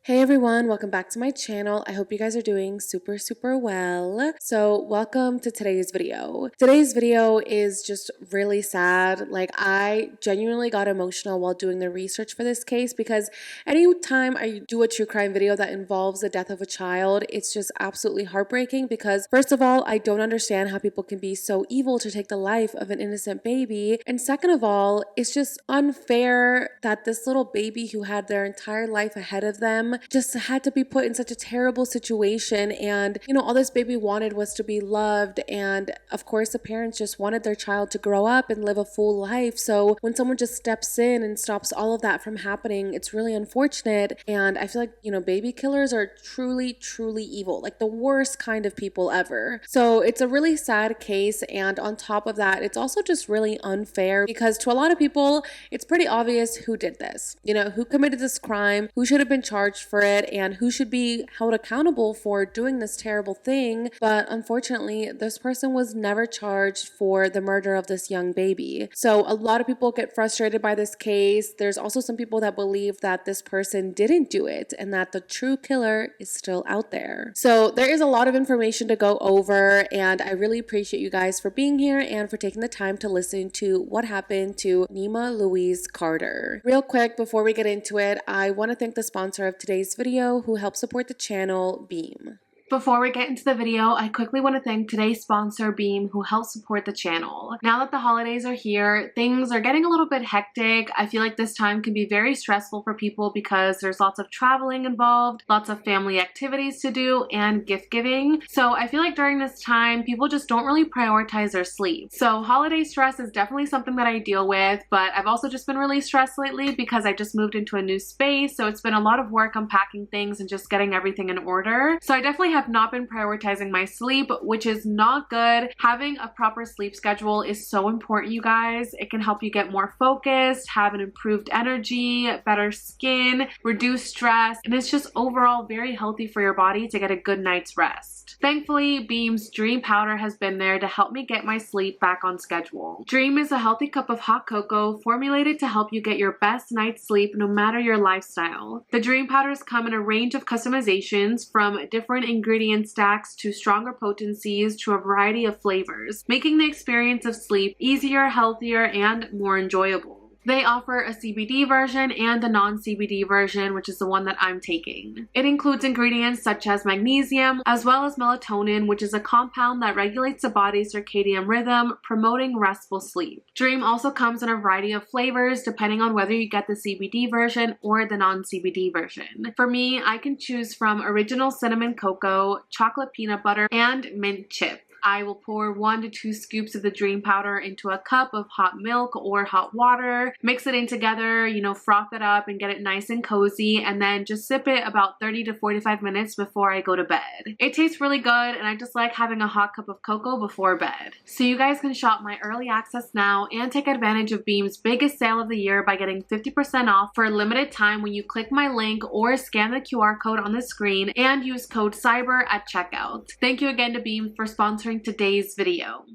Hey everyone, welcome back to my channel. I hope you guys are doing super well. So welcome to today's video. Today's video is just really sad. Like, I genuinely got emotional while doing the research for this case because anytime I do a true crime video that involves the death of a child, it's just absolutely heartbreaking because first of all, I don't understand how people can be so evil to take the life of an innocent baby. And second of all, it's just unfair that this little baby who had their entire life ahead of them just had to be put in such a terrible situation. And all this baby wanted was to be loved, and of course the parents just wanted their child to grow up and live a full life. So when someone just steps in and stops all of that from happening, it's really unfortunate. And I feel like baby killers are truly evil, like the worst kind of people ever. So it's a really sad case, and on top of that, it's also just really unfair because to a lot of people it's pretty obvious who did this, who committed this crime, who should have been charged for it, and who should be held accountable for doing this terrible thing. But unfortunately, this person was never charged for the murder of this young baby. So a lot of people get frustrated by this case. There's also some people that believe that this person didn't do it and that the true killer is still out there. So there is a lot of information to go over, and I really appreciate you guys for being here and for taking the time to listen to what happened to Nima Louise Carter. Real quick, before we get into it, I want to thank the sponsor of today's video who helps support the channel, Beam. Before we get into the video, I quickly want to thank today's sponsor, Beam, who helps support the channel. Now that the holidays are here, things are getting a little bit hectic. I feel like this time can be very stressful for people because there's lots of traveling involved, lots of family activities to do, and gift giving. So I feel like during this time, people just don't really prioritize their sleep. So holiday stress is definitely something that I deal with, but I've also just been really stressed lately because I just moved into a new space. So it's been a lot of work unpacking things and just getting everything in order. So I definitely have not been prioritizing my sleep, which is not good. Having a proper sleep schedule is so important, you guys. It can help you get more focused, have an improved energy, better skin, reduce stress, and it's just overall very healthy for your body to get a good night's rest. Thankfully, Beam's Dream Powder has been there to help me get my sleep back on schedule. Dream is a healthy cup of hot cocoa formulated to help you get your best night's sleep no matter your lifestyle. The Dream Powders come in a range of customizations from different ingredient stacks to stronger potencies to a variety of flavors, making the experience of sleep easier, healthier, and more enjoyable. They offer a CBD version and a non-CBD version, which is the one that I'm taking. It includes ingredients such as magnesium, as well as melatonin, which is a compound that regulates the body's circadian rhythm, promoting restful sleep. Dream also comes in a variety of flavors, depending on whether you get the CBD version or the non-CBD version. For me, I can choose from original cinnamon cocoa, chocolate peanut butter, and mint chip. I will pour 1 to 2 scoops of the Dream Powder into a cup of hot milk or hot water, mix it in together, froth it up and get it nice and cozy, and then just sip it about 30 to 45 minutes before I go to bed. It tastes really good, and I just like having a hot cup of cocoa before bed. So you guys can shop my early access now and take advantage of Beam's biggest sale of the year by getting 50% off for a limited time when you click my link or scan the QR code on the screen and use code CYBER at checkout. Thank you again to Beam for sponsoring today's video.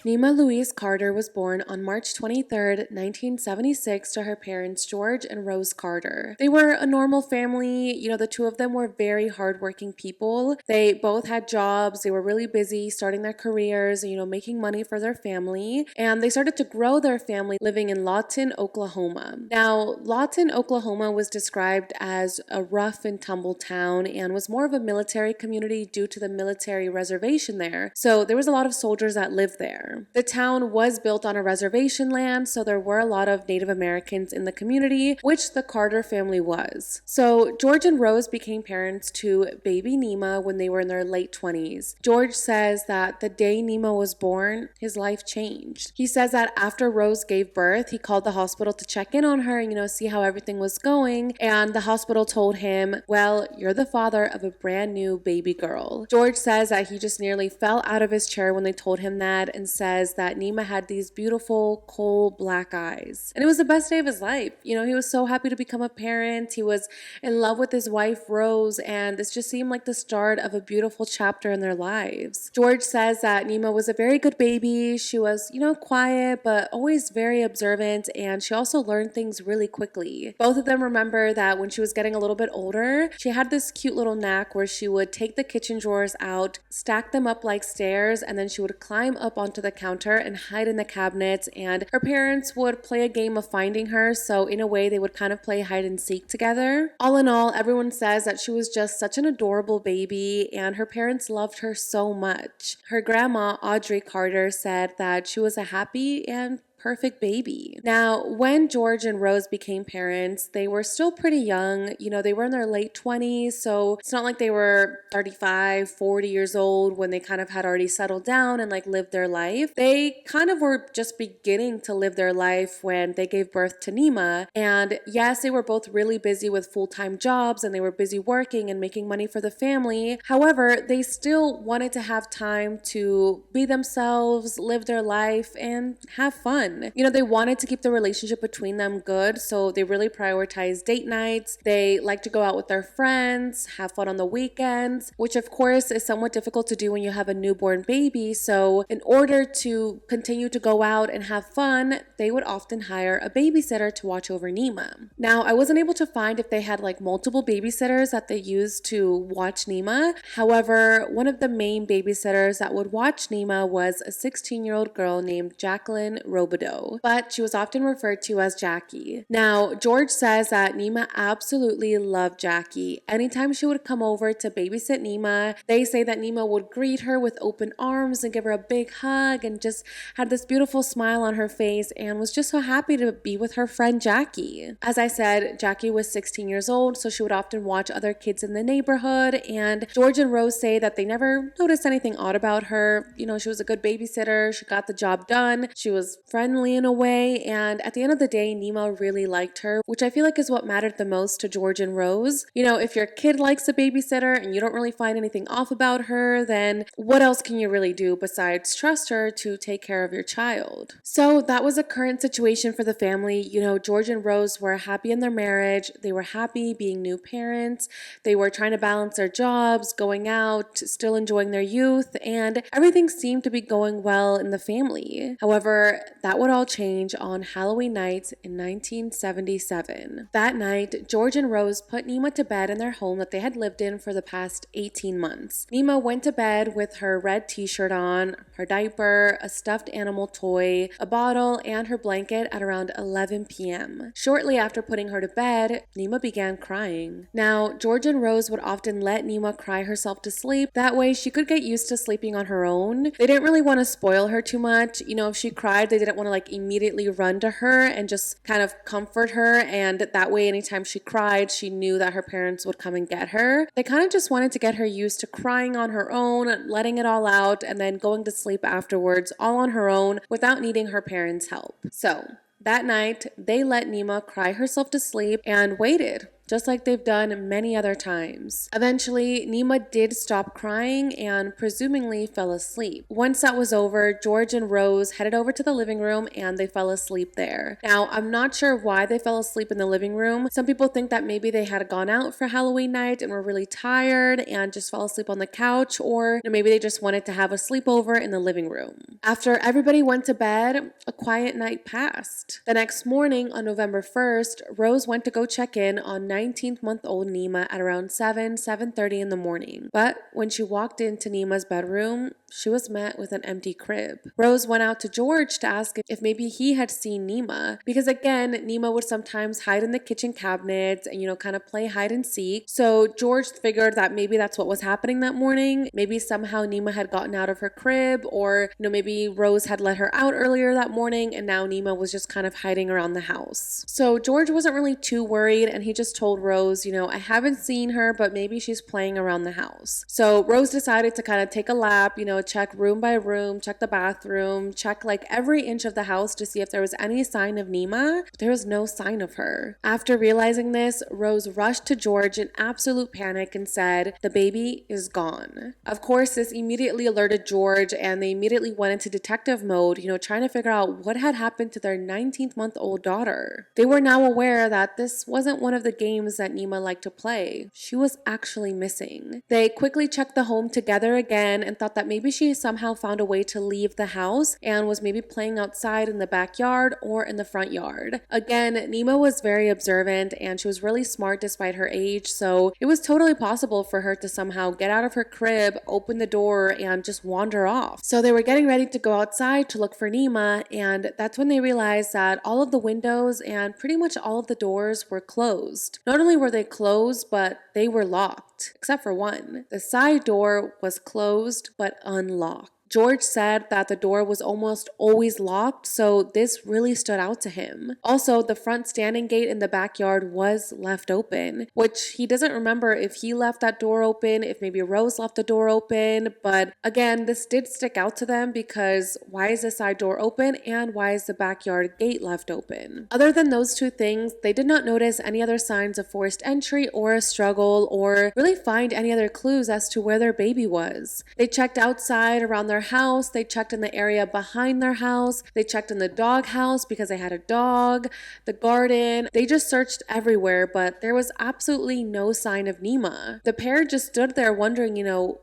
Nima Louise Carter was born on March 23, 1976 to her parents George and Rose Carter. They were a normal family. The two of them were very hardworking people. They both had jobs. They were really busy starting their careers, making money for their family. And they started to grow their family living in Lawton, Oklahoma. Now, Lawton, Oklahoma was described as a rough and tumble town and was more of a military community due to the military reservation there. So there was a lot of soldiers that lived there. The town was built on a reservation land, so there were a lot of Native Americans in the community, which the Carter family was. So George and Rose became parents to baby Nima when they were in their late 20s. George says that the day Nima was born, his life changed. He says that after Rose gave birth, he called the hospital to check in on her and, see how everything was going, and the hospital told him, well, you're the father of a brand new baby girl. George says that he just nearly fell out of his chair when they told him that and said says that Nima had these beautiful, coal black eyes. And it was the best day of his life. He was so happy to become a parent. He was in love with his wife, Rose, and this just seemed like the start of a beautiful chapter in their lives. George says that Nima was a very good baby. She was, quiet, but always very observant, and she also learned things really quickly. Both of them remember that when she was getting a little bit older, she had this cute little knack where she would take the kitchen drawers out, stack them up like stairs, and then she would climb up onto the counter and hide in the cabinets, and her parents would play a game of finding her, so in a way they would kind of play hide and seek together. All in all, everyone says that she was just such an adorable baby, and her parents loved her so much. Her grandma, Audrey Carter, said that she was a happy and perfect baby. Now, when George and Rose became parents, they were still pretty young. They were in their late 20s, so it's not like they were 35, 40 years old when they kind of had already settled down and lived their life. They kind of were just beginning to live their life when they gave birth to Nima. And yes, they were both really busy with full-time jobs and they were busy working and making money for the family. However, they still wanted to have time to be themselves, live their life, and have fun. They wanted to keep the relationship between them good, so they really prioritized date nights. They like to go out with their friends, have fun on the weekends, which of course is somewhat difficult to do when you have a newborn baby. So in order to continue to go out and have fun, they would often hire a babysitter to watch over Nima. Now, I wasn't able to find if they had multiple babysitters that they used to watch Nima. However, one of the main babysitters that would watch Nima was a 16-year-old girl named Jacqueline Robideau, but she was often referred to as Jackie. Now, George says that Nima absolutely loved Jackie. Anytime she would come over to babysit Nima, they say that Nima would greet her with open arms and give her a big hug and just had this beautiful smile on her face and was just so happy to be with her friend Jackie. As I said, Jackie was 16 years old, so she would often watch other kids in the neighborhood, and George and Rose say that they never noticed anything odd about her. She was a good babysitter. She got the job done. She was friendly in a way, and at the end of the day, Nima really liked her, which I feel like is what mattered the most to George and Rose. If your kid likes a babysitter and you don't really find anything off about her, then what else can you really do besides trust her to take care of your child? So that was a current situation for the family. George and Rose were happy in their marriage. They were happy being new parents. They were trying to balance their jobs, going out, still enjoying their youth, and everything seemed to be going well in the family. However, that would all change on Halloween night in 1977. That night, George and Rose put Nima to bed in their home that they had lived in for the past 18 months. Nima went to bed with her red t-shirt on, her diaper, a stuffed animal toy, a bottle, and her blanket at around 11 p.m. Shortly after putting her to bed, Nima began crying. Now, George and Rose would often let Nima cry herself to sleep. That way she could get used to sleeping on her own. They didn't really want to spoil her too much. If she cried, they didn't want to immediately run to her and just kind of comfort her, and that way anytime she cried, she knew that her parents would come and get her. They kind of just wanted to get her used to crying on her own, letting it all out, and then going to sleep afterwards all on her own without needing her parents' help. So that night, they let Nima cry herself to sleep and waited, just like they've done many other times. Eventually, Nima did stop crying and presumably fell asleep. Once that was over, George and Rose headed over to the living room and they fell asleep there. Now, I'm not sure why they fell asleep in the living room. Some people think that maybe they had gone out for Halloween night and were really tired and just fell asleep on the couch, or maybe they just wanted to have a sleepover in the living room. After everybody went to bed, a quiet night passed. The next morning, on November 1st, Rose went to go check in on 19-month-old Nima at around 7:30 in the morning. But when she walked into Nima's bedroom, she was met with an empty crib. Rose went out to George to ask if maybe he had seen Nima, because again, Nima would sometimes hide in the kitchen cabinets and, kind of play hide and seek. So George figured that maybe that's what was happening that morning. Maybe somehow Nima had gotten out of her crib, or, maybe Rose had let her out earlier that morning and now Nima was just kind of hiding around the house. So George wasn't really too worried, and he just told Rose, I haven't seen her, but maybe she's playing around the house. So Rose decided to kind of take a lap, check room by room, check the bathroom, check like every inch of the house to see if there was any sign of Nima. But there was no sign of her. After realizing this, Rose rushed to George in absolute panic and said, "The baby is gone." Of course, this immediately alerted George, and they immediately went into detective mode, trying to figure out what had happened to their 19-month-old daughter. They were now aware that this wasn't one of the games that Nima liked to play. She was actually missing. They quickly checked the home together again and thought that maybe she somehow found a way to leave the house and was maybe playing outside in the backyard or in the front yard. Again, Nima was very observant and she was really smart despite her age, so it was totally possible for her to somehow get out of her crib, open the door, and just wander off. So they were getting ready to go outside to look for Nima, and that's when they realized that all of the windows and pretty much all of the doors were closed. Not only were they closed, but they were locked, except for one. The side door was closed but unlocked. George said that the door was almost always locked, so this really stood out to him. Also, the front standing gate in the backyard was left open, which he doesn't remember if he left that door open, if maybe Rose left the door open, but again, this did stick out to them because why is the side door open and why is the backyard gate left open? Other than those two things, they did not notice any other signs of forced entry or a struggle or really find any other clues as to where their baby was. They checked outside around their house, they checked in the area behind their house, they checked in the dog house because they had a dog, the garden. They just searched everywhere, but there was absolutely no sign of Nima. The pair just stood there wondering,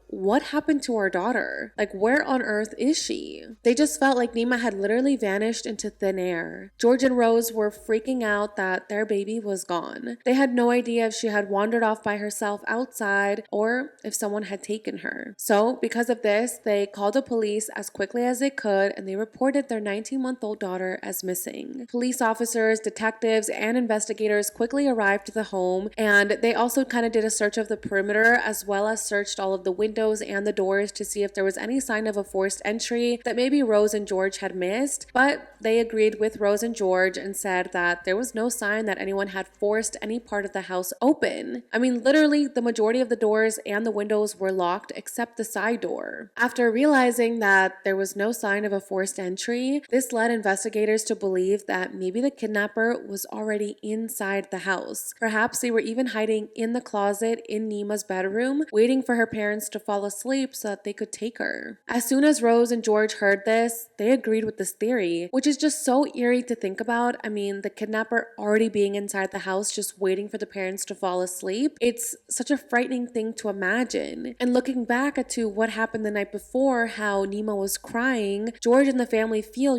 what happened to our daughter? Like, where on earth is she? They just felt like Nima had literally vanished into thin air. George and Rose were freaking out that their baby was gone. They had no idea if she had wandered off by herself outside or if someone had taken her. So, because of this, they called the police as quickly as they could and they reported their 19-month-old daughter as missing. Police officers, detectives, and investigators quickly arrived to the home, and they also kind of did a search of the perimeter as well as searched all of the windows and the doors to see if there was any sign of a forced entry that maybe Rose and George had missed, but they agreed with Rose and George and said that there was no sign that anyone had forced any part of the house open. I mean, literally, the majority of the doors and the windows were locked except the side door. After realizing that there was no sign of a forced entry, this led investigators to believe that maybe the kidnapper was already inside the house. Perhaps they were even hiding in the closet in Nima's bedroom, waiting for her parents to fall asleep so that they could take her. As soon as Rose and George heard this, they agreed with this theory, which is just so eerie to think about. I mean, the kidnapper already being inside the house just waiting for the parents to fall asleep. It's such a frightening thing to imagine. And looking back at what happened the night before, how Nima was crying, George and the family feel,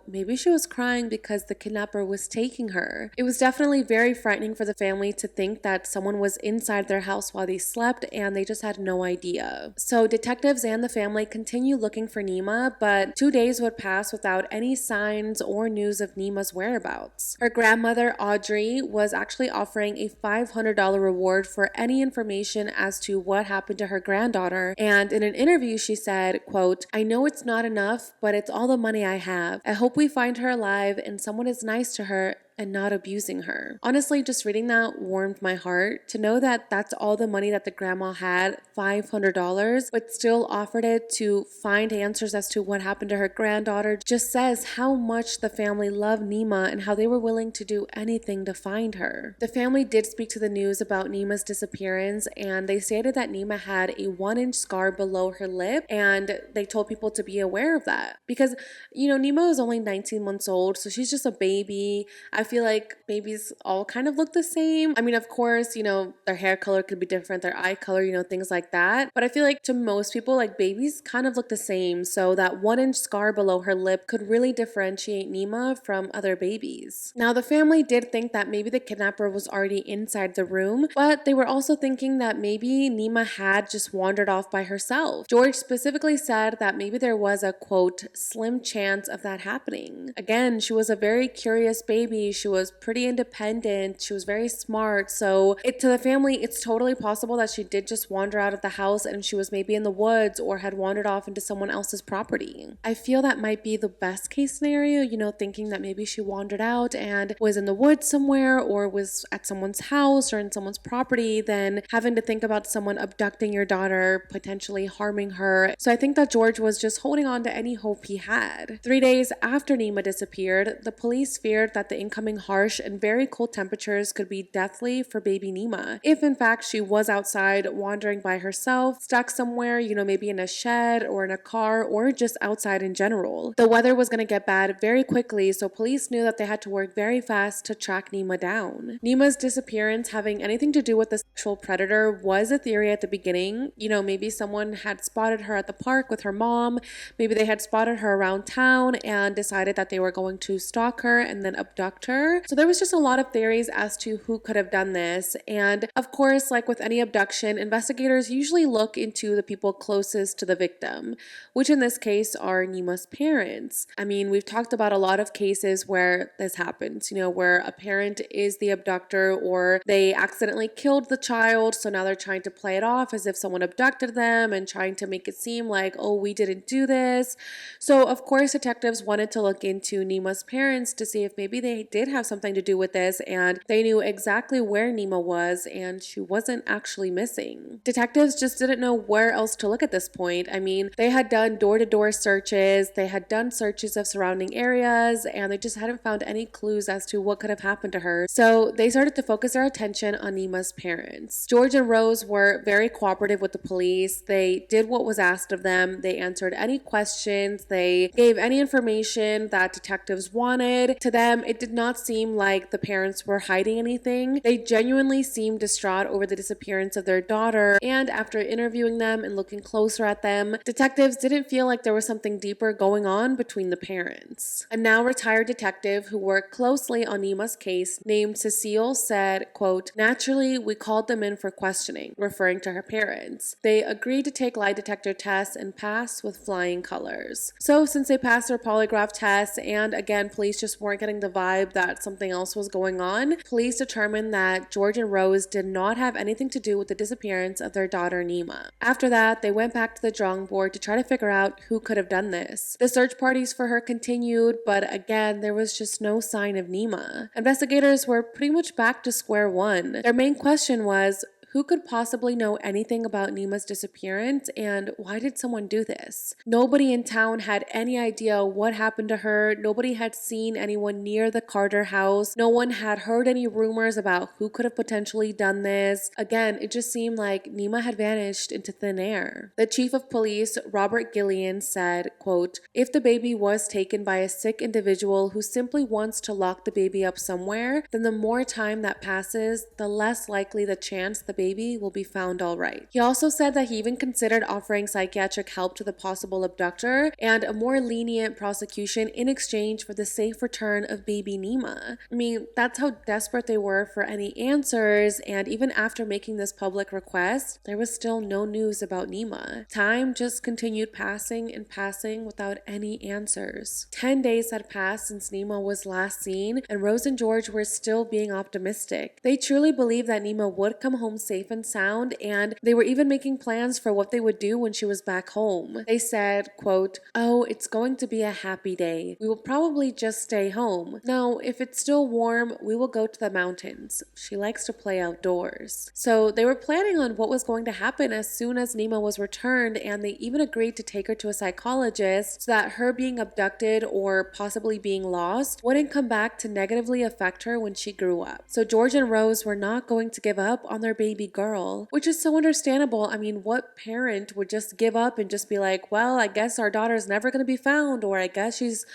maybe she was crying because the kidnapper was taking her. It was definitely very frightening for the family to think that someone was inside their house while they slept and they just had no idea. So detectives and the family continue looking for Nima, but 2 days would pass without any signs or news of Nima's whereabouts. Her grandmother, Audrey, was actually offering a $500 reward for any information as to what happened to her granddaughter, and in an interview she said, quote, "I know it's not enough, but it's all the money I have. I hope we find her alive and someone is nice to her and not abusing her." Honestly, just reading that warmed my heart to know that that's all the money that the grandma had, $500, but still offered it to find answers as to what happened to her granddaughter. Just says how much the family loved Nima and how they were willing to do anything to find her. The family did speak to the news about Nima's disappearance, and they stated that Nima had a 1-inch scar below her lip, and they told people to be aware of that because, Nima was only 19 months old, so she's just a baby. I feel like babies all kind of look the same. I mean, of course, their hair color could be different, their eye color, things like that. But I feel like to most people, like babies kind of look the same. So that 1-inch scar below her lip could really differentiate Nima from other babies. Now, the family did think that maybe the kidnapper was already inside the room, but they were also thinking that maybe Nima had just wandered off by herself. George specifically said that maybe there was a, quote, slim chance of that happening. Again, she was a very curious baby. baby. She was pretty independent. She was very smart. So to the family, it's totally possible that she did just wander out of the house and she was maybe in the woods or had wandered off into someone else's property. I feel that might be the best case scenario, thinking that maybe she wandered out and was in the woods somewhere or was at someone's house or in someone's property, then having to think about someone abducting your daughter, potentially harming her. So I think that George was just holding on to any hope he had. 3 days after Nima disappeared, the police feared that the incoming harsh and very cold temperatures could be deathly for baby Nima. If in fact she was outside wandering by herself, stuck somewhere, maybe in a shed or in a car or just outside in general. The weather was going to get bad very quickly, so police knew that they had to work very fast to track Nima down. Nima's disappearance having anything to do with the sexual predator was a theory at the beginning. Maybe someone had spotted her at the park with her mom, maybe they had spotted her around town and decided that they were going to stalk her and then abduct her. So there was just a lot of theories as to who could have done this. And of course, like with any abduction, investigators usually look into the people closest to the victim, which in this case are Nima's parents. I mean, we've talked about a lot of cases where this happens, where a parent is the abductor or they accidentally killed the child, so now they're trying to play it off as if someone abducted them and trying to make it seem like, oh, we didn't do this. So of course detectives wanted to look into Nima's parents to see if maybe they did have something to do with this and they knew exactly where Nima was and she wasn't actually missing. Detectives just didn't know where else to look at this point. I mean, they had done door-to-door searches, they had done searches of surrounding areas, and they just hadn't found any clues as to what could have happened to her. So they started to focus their attention on Nima's parents. George and Rose were very cooperative with the police. They did what was asked of them. They answered any questions. They gave any information that detectives wanted. To them, it did not seem like the parents were hiding anything. They genuinely seemed distraught over the disappearance of their daughter, and after interviewing them and looking closer at them, detectives didn't feel like there was something deeper going on between the parents. A now retired detective who worked closely on Nima's case, named Cecile, said, quote, "Naturally, we called them in for questioning," referring to her parents. "They agreed to take lie detector tests and pass with flying colors." So since they passed their polygraph tests, and again, police just weren't getting the vibe that something else was going on, police determined that George and Rose did not have anything to do with the disappearance of their daughter Nima. After that, they went back to the drawing board to try to figure out who could have done this. The search parties for her continued, but again, there was just no sign of Nima. Investigators were pretty much back to square one. Their main question was, who could possibly know anything about Nima's disappearance and why did someone do this? Nobody in town had any idea what happened to her. Nobody had seen anyone near the Carter house. No one had heard any rumors about who could have potentially done this. Again, it just seemed like Nima had vanished into thin air. The chief of police, Robert Gillian, said, quote, "If the baby was taken by a sick individual who simply wants to lock the baby up somewhere, then the more time that passes, the less likely the chance the baby will be found all right." He also said that he even considered offering psychiatric help to the possible abductor and a more lenient prosecution in exchange for the safe return of baby Nima. I mean, that's how desperate they were for any answers, and even after making this public request, there was still no news about Nima. Time just continued passing and passing without any answers. 10 days had passed since Nima was last seen, and Rose and George were still being optimistic. They truly believed that Nima would come home safe and sound, and they were even making plans for what they would do when she was back home. They said, quote, "Oh, it's going to be a happy day. We will probably just stay home. Now, if it's still warm, we will go to the mountains. She likes to play outdoors." So they were planning on what was going to happen as soon as Nima was returned, and they even agreed to take her to a psychologist so that her being abducted or possibly being lost wouldn't come back to negatively affect her when she grew up. So George and Rose were not going to give up on their baby girl, which is so understandable. I mean, what parent would just give up and just be like, well, I guess our daughter's never going to be found, or I guess she's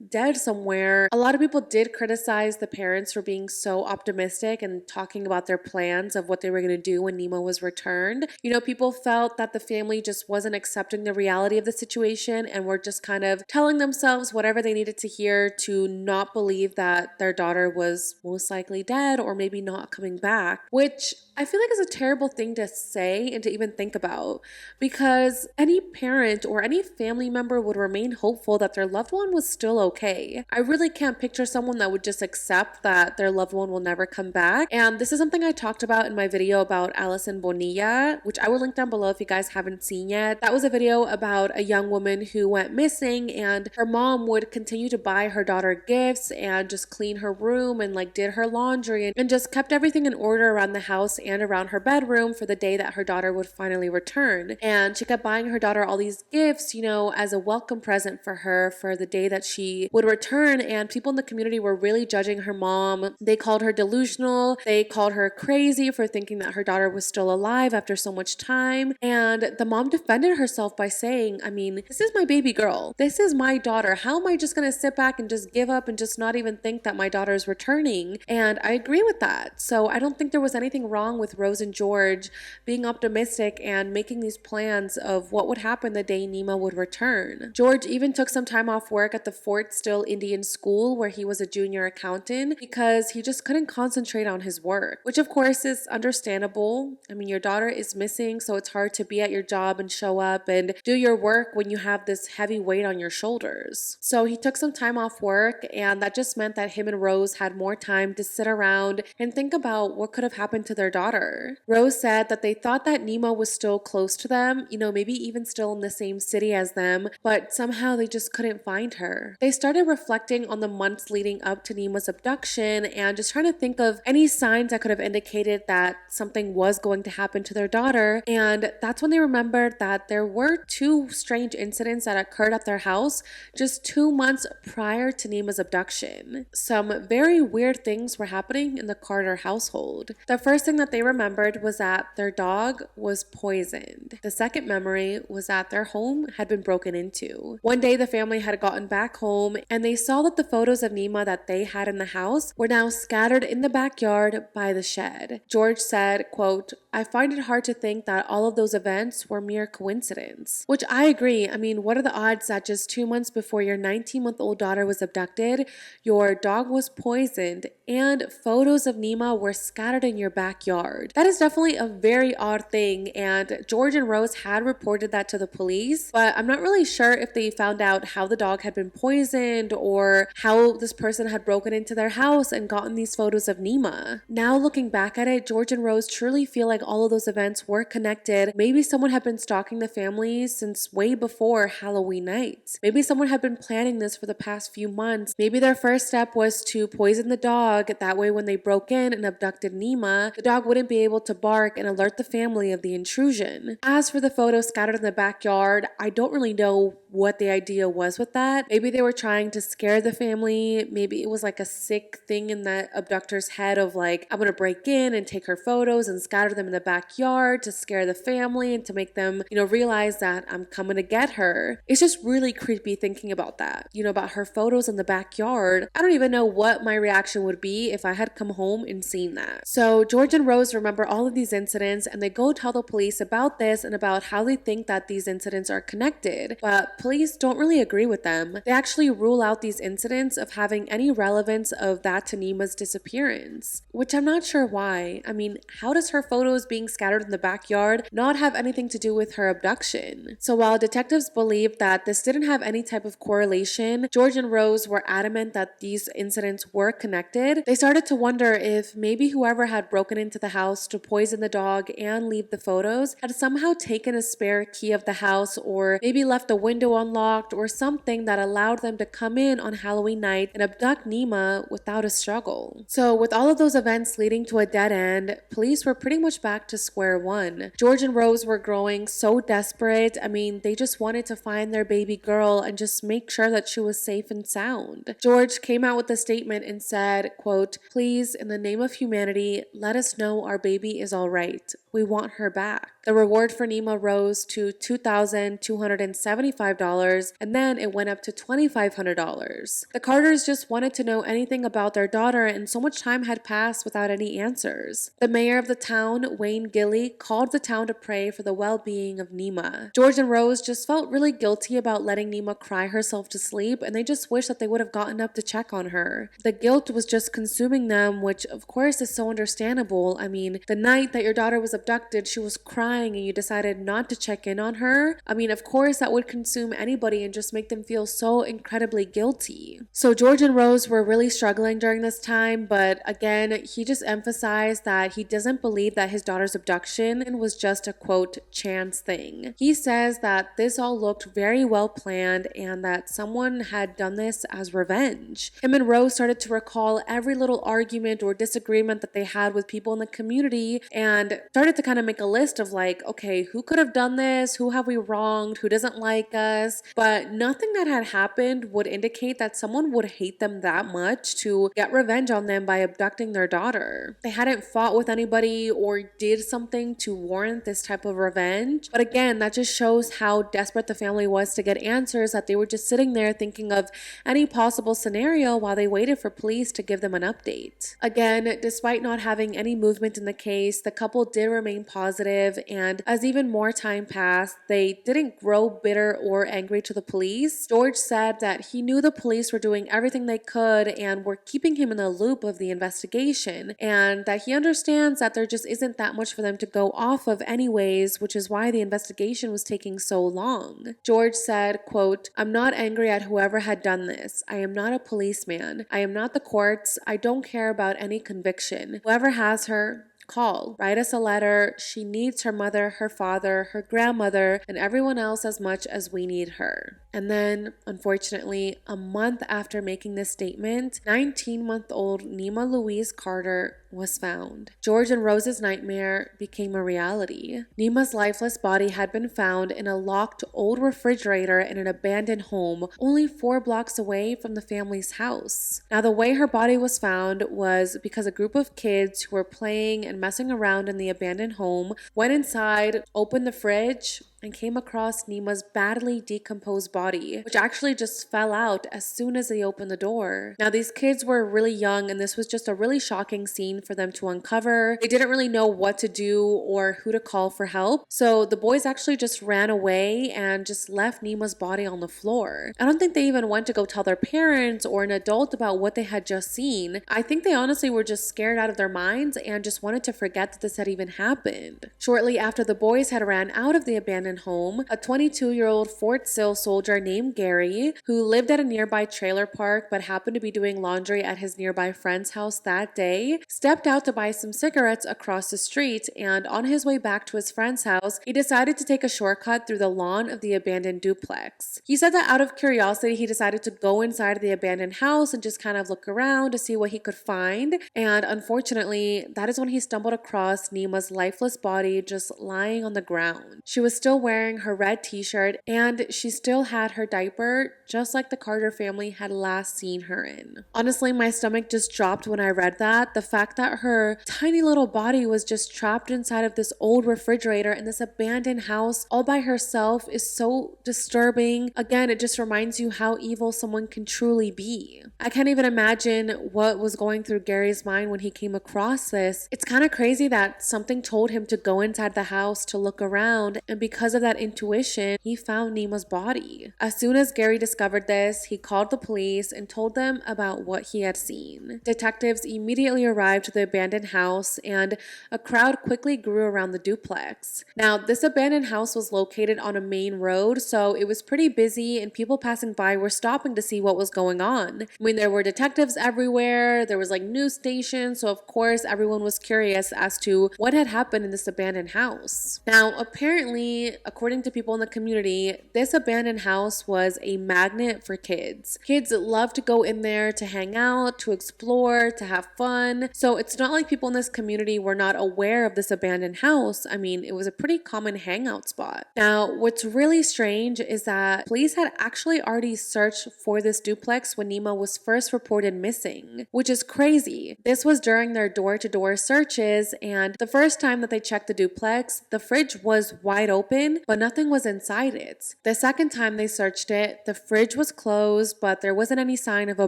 dead somewhere. A lot of people did criticize the parents for being so optimistic and talking about their plans of what they were going to do when Nima was returned. People felt that the family just wasn't accepting the reality of the situation and were just kind of telling themselves whatever they needed to hear to not believe that their daughter was most likely dead or maybe not coming back, which I feel like is a terrible thing to say and to even think about, because any parent or any family member would remain hopeful that their loved one was still okay. I really can't picture someone that would just accept that their loved one will never come back. And this is something I talked about in my video about Alison Bonilla, which I will link down below if you guys haven't seen yet. That was a video about a young woman who went missing, and her mom would continue to buy her daughter gifts and just clean her room and like did her laundry and just kept everything in order around the house and around her bedroom for the day that her daughter would finally return. And she kept buying her daughter all these gifts, you know, as a welcome present for her for the day that she would return. And people in the community were really judging her mom. They called her delusional. They called her crazy for thinking that her daughter was still alive after so much time. And the mom defended herself by saying, I mean, this is my baby girl. This is my daughter. How am I just going to sit back and just give up and just not even think that my daughter is returning? And I agree with that. So I don't think there was anything wrong with Rose and George being optimistic and making these plans of what would happen the day Nima would return. George even took some time off work at the Fort Still Indian School where he was a junior accountant because he just couldn't concentrate on his work, which of course is understandable. I mean, your daughter is missing, so it's hard to be at your job and show up and do your work when you have this heavy weight on your shoulders. So he took some time off work, and that just meant that him and Rose had more time to sit around and think about what could have happened to their daughter. Rose said that they thought that Nima was still close to them, you know, maybe even still in the same city as them, but somehow they just couldn't find her. They started reflecting on the months leading up to Nima's abduction and just trying to think of any signs that could have indicated that something was going to happen to their daughter. And that's when they remembered that there were two strange incidents that occurred at their house just 2 months prior to Nima's abduction. Some very weird things were happening in the Carter household. The first thing that they remembered was that their dog was poisoned. The second memory was that their home had been broken into. One day the family had gotten back home and they saw that the photos of Nima that they had in the house were now scattered in the backyard by the shed. George said, quote, I find it hard to think that all of those events were mere coincidence. Which I agree. I mean, what are the odds that just 2 months before your 19-month-old daughter was abducted, your dog was poisoned and photos of Nima were scattered in your backyard? That is definitely a very odd thing, and George and Rose had reported that to the police, but I'm not really sure if they found out how the dog had been poisoned or how this person had broken into their house and gotten these photos of Nima. Now looking back at it, George and Rose truly feel like all of those events were connected. Maybe someone had been stalking the family since way before Halloween night. Maybe someone had been planning this for the past few months. Maybe their first step was to poison the dog. That way when they broke in and abducted Nima, the dog wouldn't be able to bark and alert the family of the intrusion. As for the photos scattered in the backyard, I don't really know what the idea was with that. Maybe they were trying to scare the family. Maybe it was like a sick thing in the abductor's head of like, I'm gonna break in and take her photos and scatter them in the backyard to scare the family and to make them, you know, realize that I'm coming to get her. It's just really creepy thinking about that, you know, about her photos in the backyard. I don't even know what my reaction would be if I had come home and seen that. So George and Rose remember all of these incidents and they go tell the police about this and about how they think that these incidents are connected, but police don't really agree with them. They actually rule out these incidents of having any relevance of that to Nima's disappearance, which I'm not sure why. I mean, how does her photos being scattered in the backyard not have anything to do with her abduction? So while detectives believed that this didn't have any type of correlation, George and Rose were adamant that these incidents were connected. They started to wonder if maybe whoever had broken into the house to poison the dog and leave the photos had somehow taken a spare key of the house or maybe left the window unlocked or something that allowed them to come in on Halloween night and abduct Nima without a struggle. So with all of those events leading to a dead end, police were pretty much back to square one. George and Rose were growing so desperate. I mean, they just wanted to find their baby girl and just make sure that she was safe and sound. George came out with a statement and said, quote, please, in the name of humanity, let us know our baby is all right. We want her back. The reward for Nima rose to $2,275 and then it went up to $2,500. The Carters just wanted to know anything about their daughter and so much time had passed without any answers. The mayor of the town, Wayne Gilly, called the town to pray for the well-being of Nima. George and Rose just felt really guilty about letting Nima cry herself to sleep and they just wished that they would have gotten up to check on her. The guilt was just consuming them, which of course is so understandable. I mean, the night that your daughter was abducted, she was crying dying and you decided not to check in on her, I mean, of course that would consume anybody and just make them feel so incredibly guilty. So George and Rose were really struggling during this time, but again, he just emphasized that he doesn't believe that his daughter's abduction was just a quote chance thing. He says that this all looked very well planned and that someone had done this as revenge. Him and Rose started to recall every little argument or disagreement that they had with people in the community and started to kind of make a list of like, okay, who could have done this? Who have we wronged? Who doesn't like us? But nothing that had happened would indicate that someone would hate them that much to get revenge on them by abducting their daughter. They hadn't fought with anybody or did something to warrant this type of revenge. But again, that just shows how desperate the family was to get answers, that they were just sitting there thinking of any possible scenario while they waited for police to give them an update. Again, despite not having any movement in the case, the couple did remain positive, and as even more time passed, they didn't grow bitter or angry to the police. George said that he knew the police were doing everything they could and were keeping him in the loop of the investigation, and that he understands that there just isn't that much for them to go off of anyways, which is why the investigation was taking so long. George said, quote, "I'm not angry at whoever had done this. I am not a policeman. I am not the courts. I don't care about any conviction. Whoever has her, call. Write us a letter. She needs her mother, her father, her grandmother, and everyone else as much as we need her." And then, unfortunately, a month after making this statement, 19-month-old Nima Louise Carter was found. George and Rose's nightmare became a reality. Nima's lifeless body had been found in a locked old refrigerator in an abandoned home only 4 blocks away from the family's house. Now, the way her body was found was because a group of kids who were playing and messing around in the abandoned home went inside, opened the fridge, and came across Nima's badly decomposed body, which actually just fell out as soon as they opened the door. Now, these kids were really young, and this was just a really shocking scene for them to uncover. They didn't really know what to do or who to call for help, so the boys actually just ran away and just left Nima's body on the floor. I don't think they even went to go tell their parents or an adult about what they had just seen. I think they honestly were just scared out of their minds and just wanted to forget that this had even happened. Shortly after the boys had ran out of the abandoned home, a 22-year-old Fort Sill soldier named Gary, who lived at a nearby trailer park but happened to be doing laundry at his nearby friend's house that day, stepped out to buy some cigarettes across the street, and on his way back to his friend's house, he decided to take a shortcut through the lawn of the abandoned duplex. He said that out of curiosity, he decided to go inside of the abandoned house and just kind of look around to see what he could find, and unfortunately, that is when he stumbled across Nima's lifeless body just lying on the ground. She was still wearing her red t-shirt and she still had her diaper, just like the Carter family had last seen her in. Honestly, my stomach just dropped when I read that. The fact that her tiny little body was just trapped inside of this old refrigerator in this abandoned house all by herself is so disturbing. Again, it just reminds you how evil someone can truly be. I can't even imagine what was going through Gary's mind when he came across this. It's kind of crazy that something told him to go inside the house to look around, and because of that intuition, he found Nima's body. As soon as Gary discovered this, he called the police and told them about what he had seen. Detectives immediately arrived to the abandoned house, and a crowd quickly grew around the duplex. Now, this abandoned house was located on a main road, so it was pretty busy, and people passing by were stopping to see what was going on. I mean, there were detectives everywhere, there was like news stations, so of course everyone was curious as to what had happened in this abandoned house. Now, apparently, according to people in the community, this abandoned house was a magnet for kids. Kids love to go in there to hang out, to explore, to have fun. So it's not like people in this community were not aware of this abandoned house. I mean, it was a pretty common hangout spot. Now, what's really strange is that police had actually already searched for this duplex when Nima was first reported missing, which is crazy. This was during their door-to-door searches, and the first time that they checked the duplex, the fridge was wide open open, but nothing was inside it. The second time they searched it, the fridge was closed, but there wasn't any sign of a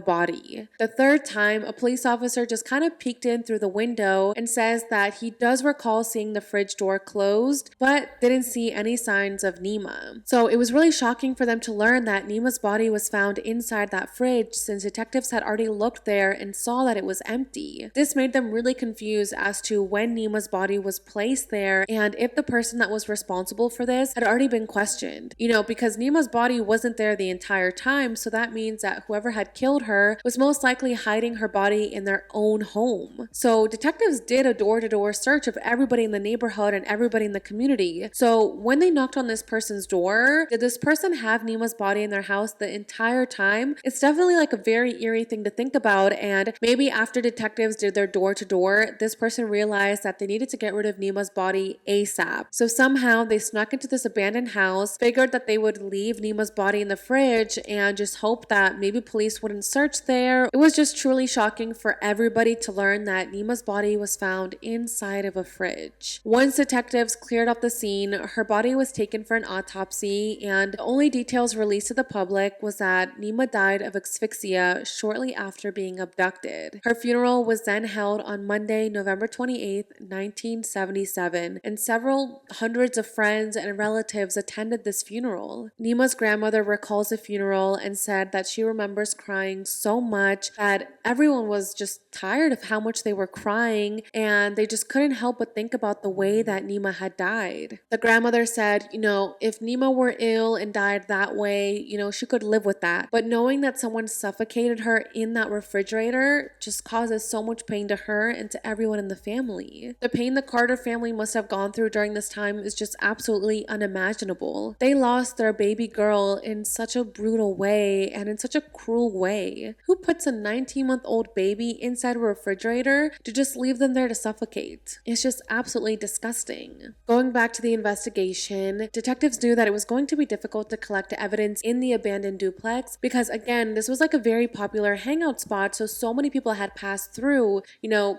body. The third time, a police officer just kind of peeked in through the window and says that he does recall seeing the fridge door closed, but didn't see any signs of Nima. So it was really shocking for them to learn that Nima's body was found inside that fridge, since detectives had already looked there and saw that it was empty. This made them really confused as to when Nima's body was placed there and if the person that was responsible for this had already been questioned. Because Nima's body wasn't there the entire time, so that means that whoever had killed her was most likely hiding her body in their own home. So detectives did a door-to-door search of everybody in the neighborhood and everybody in the community. So when they knocked on this person's door, did this person have Nima's body in their house the entire time? It's definitely like a very eerie thing to think about, and maybe after detectives did their door-to-door, this person realized that they needed to get rid of Nima's body ASAP. So somehow they snuck into this abandoned house, figured that they would leave Nima's body in the fridge and just hope that maybe police wouldn't search there. It was just truly shocking for everybody to learn that Nima's body was found inside of a fridge. Once detectives cleared up the scene, her body was taken for an autopsy, and the only details released to the public was that Nima died of asphyxia shortly after being abducted. Her funeral was then held on Monday, November 28th, 1977, and several hundreds of friends and relatives attended this funeral. Nima's grandmother recalls the funeral and said that she remembers crying so much that everyone was just tired of how much they were crying, and they just couldn't help but think about the way that Nima had died. The grandmother said, if Nima were ill and died that way, she could live with that. But knowing that someone suffocated her in that refrigerator just causes so much pain to her and to everyone in the family. The pain the Carter family must have gone through during this time is just absolutely unimaginable. They lost their baby girl in such a brutal way and in such a cruel way. Who puts a 19-month-old baby inside a refrigerator to just leave them there to suffocate? It's just absolutely disgusting. Going back to the investigation, detectives knew that it was going to be difficult to collect evidence in the abandoned duplex because, again, this was like a very popular hangout spot, so many people had passed through.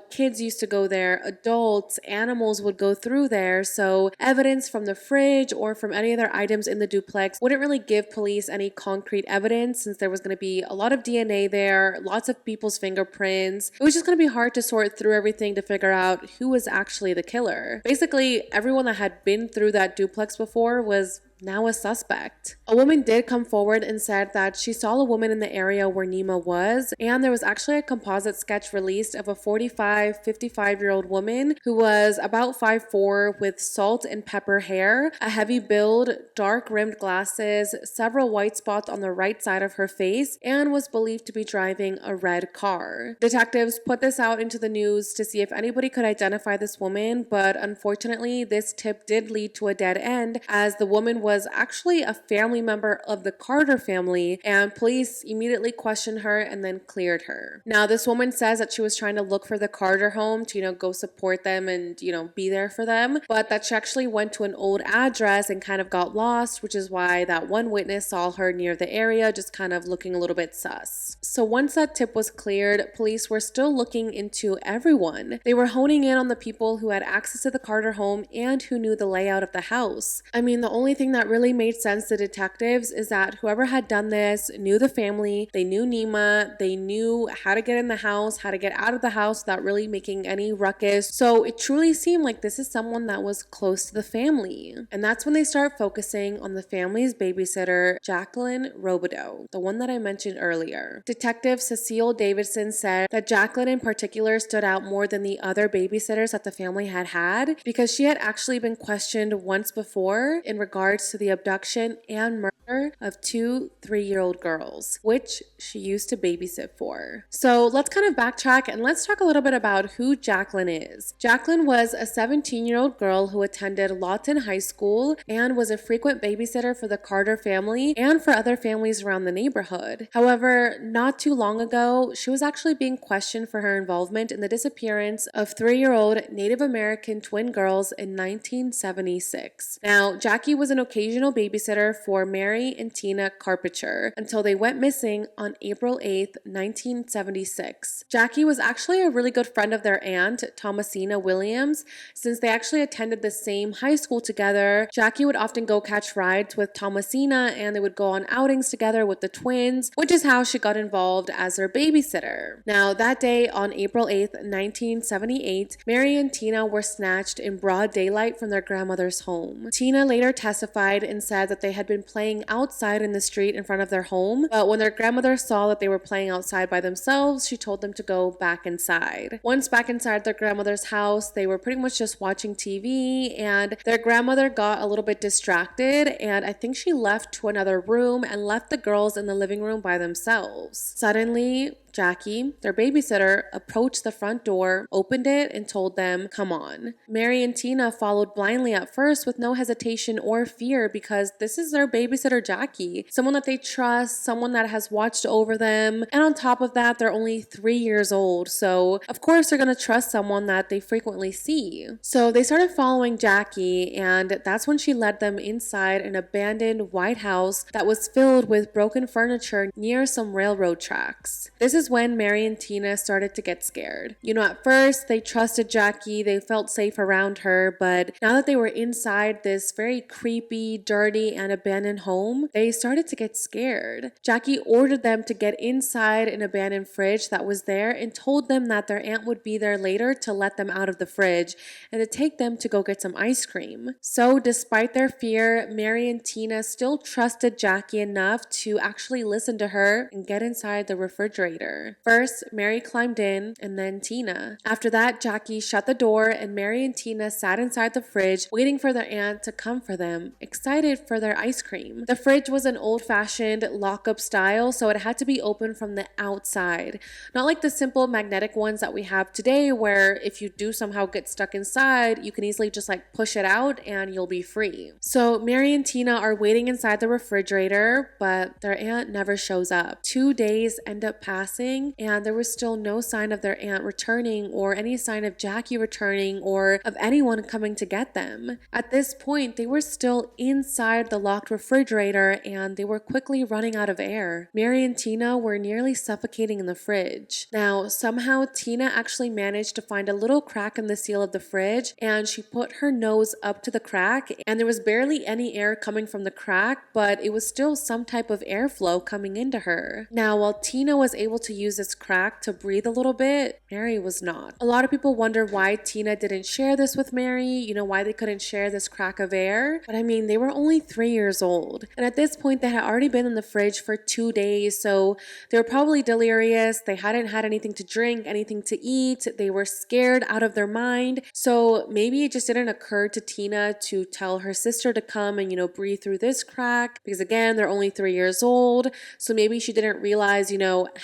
Kids used to go there, adults, animals would go through there, so evidence from the fridge or from any other items in the duplex wouldn't really give police any concrete evidence, since there was going to be a lot of DNA there, lots of people's fingerprints. It was just going to be hard to sort through everything to figure out who was actually the killer. Basically, everyone that had been through that duplex before was now a suspect. A woman did come forward and said that she saw a woman in the area where Nima was, and there was actually a composite sketch released of a 55-year-old woman who was about 5'4" with salt and pepper hair, a heavy build, dark rimmed glasses, several white spots on the right side of her face, and was believed to be driving a red car. Detectives put this out into the news to see if anybody could identify this woman, but unfortunately this tip did lead to a dead end, as the woman was actually a family member of the Carter family, and police immediately questioned her and then cleared her. Now, this woman says that she was trying to look for the Carter home to, go support them and, be there for them, but that she actually went to an old address and kind of got lost, which is why that one witness saw her near the area, just kind of looking a little bit sus. So once that tip was cleared, police were still looking into everyone. They were honing in on the people who had access to the Carter home and who knew the layout of the house. I mean, the only thing that really made sense to detectives is that whoever had done this knew the family, they knew Nima, they knew how to get in the house, how to get out of the house without really making any ruckus. So it truly seemed like this is someone that was close to the family. And that's when they start focusing on the family's babysitter, Jacqueline Robideau, the one that I mentioned earlier. Detective Cecile Davidson said that Jacqueline in particular stood out more than the other babysitters that the family had because she had actually been questioned once before in regards to the abduction and murder of 2 3-year-old girls, which she used to babysit for. So let's kind of backtrack and let's talk a little bit about who Jacqueline is. Jacqueline was a 17-year-old girl who attended Lawton High School and was a frequent babysitter for the Carter family and for other families around the neighborhood. However, not too long ago, she was actually being questioned for her involvement in the disappearance of 3-year-old Native American twin girls in 1976. Now, Jackie was an occasional babysitter for married Mary and Tina Carpenter until they went missing on April 8th, 1976. Jackie was actually a really good friend of their aunt, Thomasina Williams. Since they actually attended the same high school together, Jackie would often go catch rides with Thomasina and they would go on outings together with the twins, which is how she got involved as their babysitter. Now, that day on April 8th, 1978, Mary and Tina were snatched in broad daylight from their grandmother's home. Tina later testified and said that they had been playing outside in the street in front of their home, but when their grandmother saw that they were playing outside by themselves, she told them to go back inside. Once back inside their grandmother's house, they were pretty much just watching TV, and their grandmother got a little bit distracted, and I think she left to another room and left the girls in the living room by themselves. Suddenly, Jackie, their babysitter, approached the front door, opened it, and told them, "Come on." Mary and Tina followed blindly at first with no hesitation or fear because this is their babysitter, Jackie, someone that they trust, someone that has watched over them, and on top of that, they're only 3 years old, so of course they're going to trust someone that they frequently see. So they started following Jackie, and that's when she led them inside an abandoned white house that was filled with broken furniture near some railroad tracks. This is when Mary and Tina started to get scared. At first they trusted Jackie, they felt safe around her, but now that they were inside this very creepy, dirty, and abandoned home, they started to get scared. Jackie ordered them to get inside an abandoned fridge that was there and told them that their aunt would be there later to let them out of the fridge and to take them to go get some ice cream. So despite their fear, Mary and Tina still trusted Jackie enough to actually listen to her and get inside the refrigerator. First, Mary climbed in, and then Tina. After that, Jackie shut the door, and Mary and Tina sat inside the fridge, waiting for their aunt to come for them, excited for their ice cream. The fridge was an old-fashioned lock-up style, so it had to be opened from the outside. Not like the simple magnetic ones that we have today, where if you do somehow get stuck inside, you can easily just push it out and you'll be free. So Mary and Tina are waiting inside the refrigerator, but their aunt never shows up. 2 days end up passing, and there was still no sign of their aunt returning or any sign of Jackie returning or of anyone coming to get them. At this point, they were still inside the locked refrigerator and they were quickly running out of air. Mary and Tina were nearly suffocating in the fridge. Now, somehow Tina actually managed to find a little crack in the seal of the fridge, and she put her nose up to the crack, and there was barely any air coming from the crack, but it was still some type of airflow coming into her. Now, while Tina was able to use this crack to breathe a little bit, Mary was not. A lot of people wonder why Tina didn't share this with Mary, why they couldn't share this crack of air. But I mean, they were only 3 years old. And at this point, they had already been in the fridge for 2 days, so they were probably delirious. They hadn't had anything to drink, anything to eat. They were scared out of their mind. So maybe it just didn't occur to Tina to tell her sister to come and, breathe through this crack. Because again, they're only 3 years old. So maybe she didn't realize,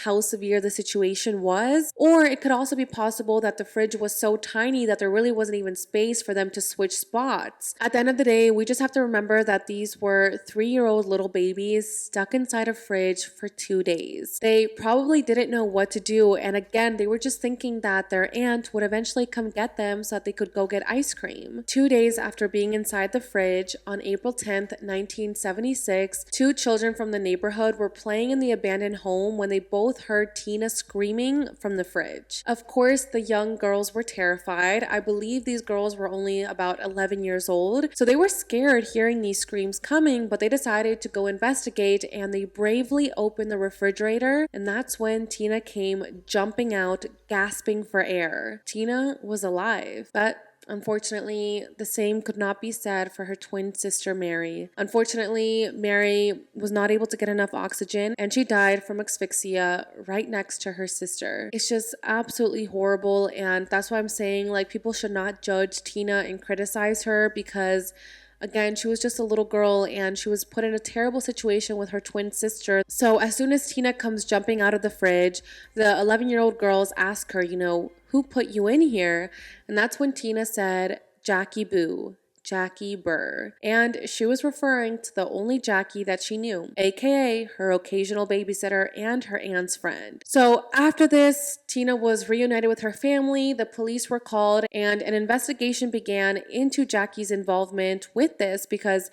how severe the situation was. Or it could also be possible that the fridge was so tiny that there really wasn't even space for them to switch spots. At the end of the day, we just have to remember that these were 3-year-old little babies stuck inside a fridge for 2 days. They probably didn't know what to do, and again, they were just thinking that their aunt would eventually come get them so that they could go get ice cream. 2 days after being inside the fridge, on April 10th, 1976, 2 children from the neighborhood were playing in the abandoned home when they both heard Tina screaming from the fridge. Of course, the young girls were terrified. I believe these girls were only about 11 years old, so they were scared hearing these screams coming, but they decided to go investigate, and they bravely opened the refrigerator, and that's when Tina came jumping out, gasping for air. Tina was alive, but unfortunately, the same could not be said for her twin sister, Mary. Unfortunately, Mary was not able to get enough oxygen, and she died from asphyxia right next to her sister. It's just absolutely horrible, and that's why I'm saying, people should not judge Tina and criticize her, because again, she was just a little girl and she was put in a terrible situation with her twin sister. So as soon as Tina comes jumping out of the fridge, the 11-year-old girls ask her, who put you in here? And that's when Tina said, Jackie Boo. Jackie Burr, and she was referring to the only Jackie that she knew, aka her occasional babysitter and her aunt's friend. So after this, Tina was reunited with her family, the police were called, and an investigation began into Jackie's involvement with this because,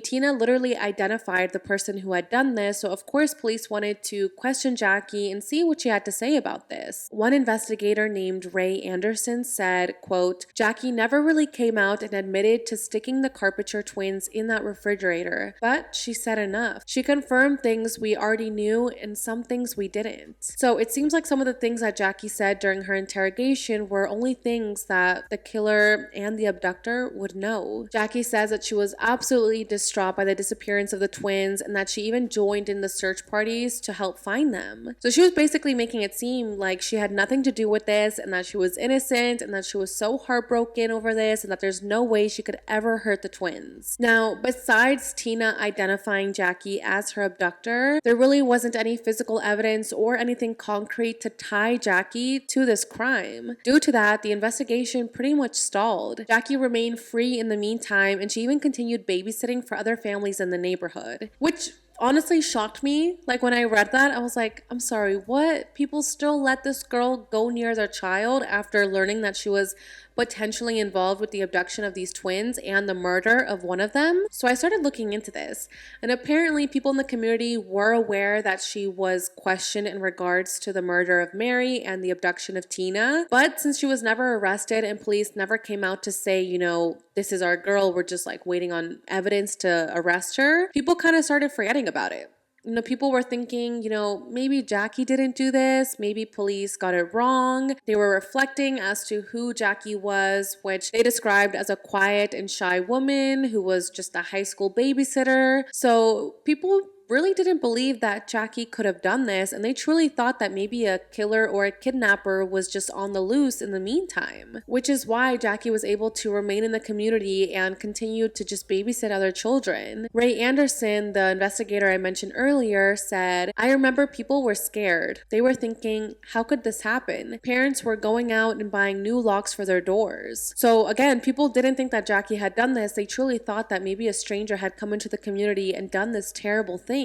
Tina literally identified the person who had done this, so of course police wanted to question Jackie and see what she had to say about this. One investigator named Ray Anderson said, quote, "Jackie never really came out and admitted to sticking the Carpenter twins in that refrigerator, but she said enough. She confirmed things we already knew and some things we didn't." So it seems like some of the things that Jackie said during her interrogation were only things that the killer and the abductor would know. Jackie says that she was absolutely distraught by the disappearance of the twins and that she even joined in the search parties to help find them. So she was basically making it seem like she had nothing to do with this and that she was innocent and that she was so heartbroken over this and that there's no way she could ever hurt the twins. Now, besides Tina identifying Jackie as her abductor, there really wasn't any physical evidence or anything concrete to tie Jackie to this crime. Due to that, the investigation pretty much stalled. Jackie remained free in the meantime, and she even continued babysitting for other families in the neighborhood, which honestly shocked me. Like when I read that, I was like, I'm sorry, what? People still let this girl go near their child after learning that she was potentially involved with the abduction of these twins and the murder of one of them. So I started looking into this, and apparently people in the community were aware that she was questioned in regards to the murder of Mary and the abduction of Tina. But since she was never arrested and police never came out to say, this is our girl, we're just like waiting on evidence to arrest her, people kind of started forgetting about it. People were thinking, maybe Jackie didn't do this. Maybe police got it wrong. They were reflecting as to who Jackie was, which they described as a quiet and shy woman who was just a high school babysitter. So people really didn't believe that Jackie could have done this, and they truly thought that maybe a killer or a kidnapper was just on the loose in the meantime, which is why Jackie was able to remain in the community and continue to just babysit other children. Ray Anderson, the investigator I mentioned earlier, said, "I remember people were scared. They were thinking, how could this happen? Parents were going out and buying new locks for their doors." So again, people didn't think that Jackie had done this. They truly thought that maybe a stranger had come into the community and done this terrible thing.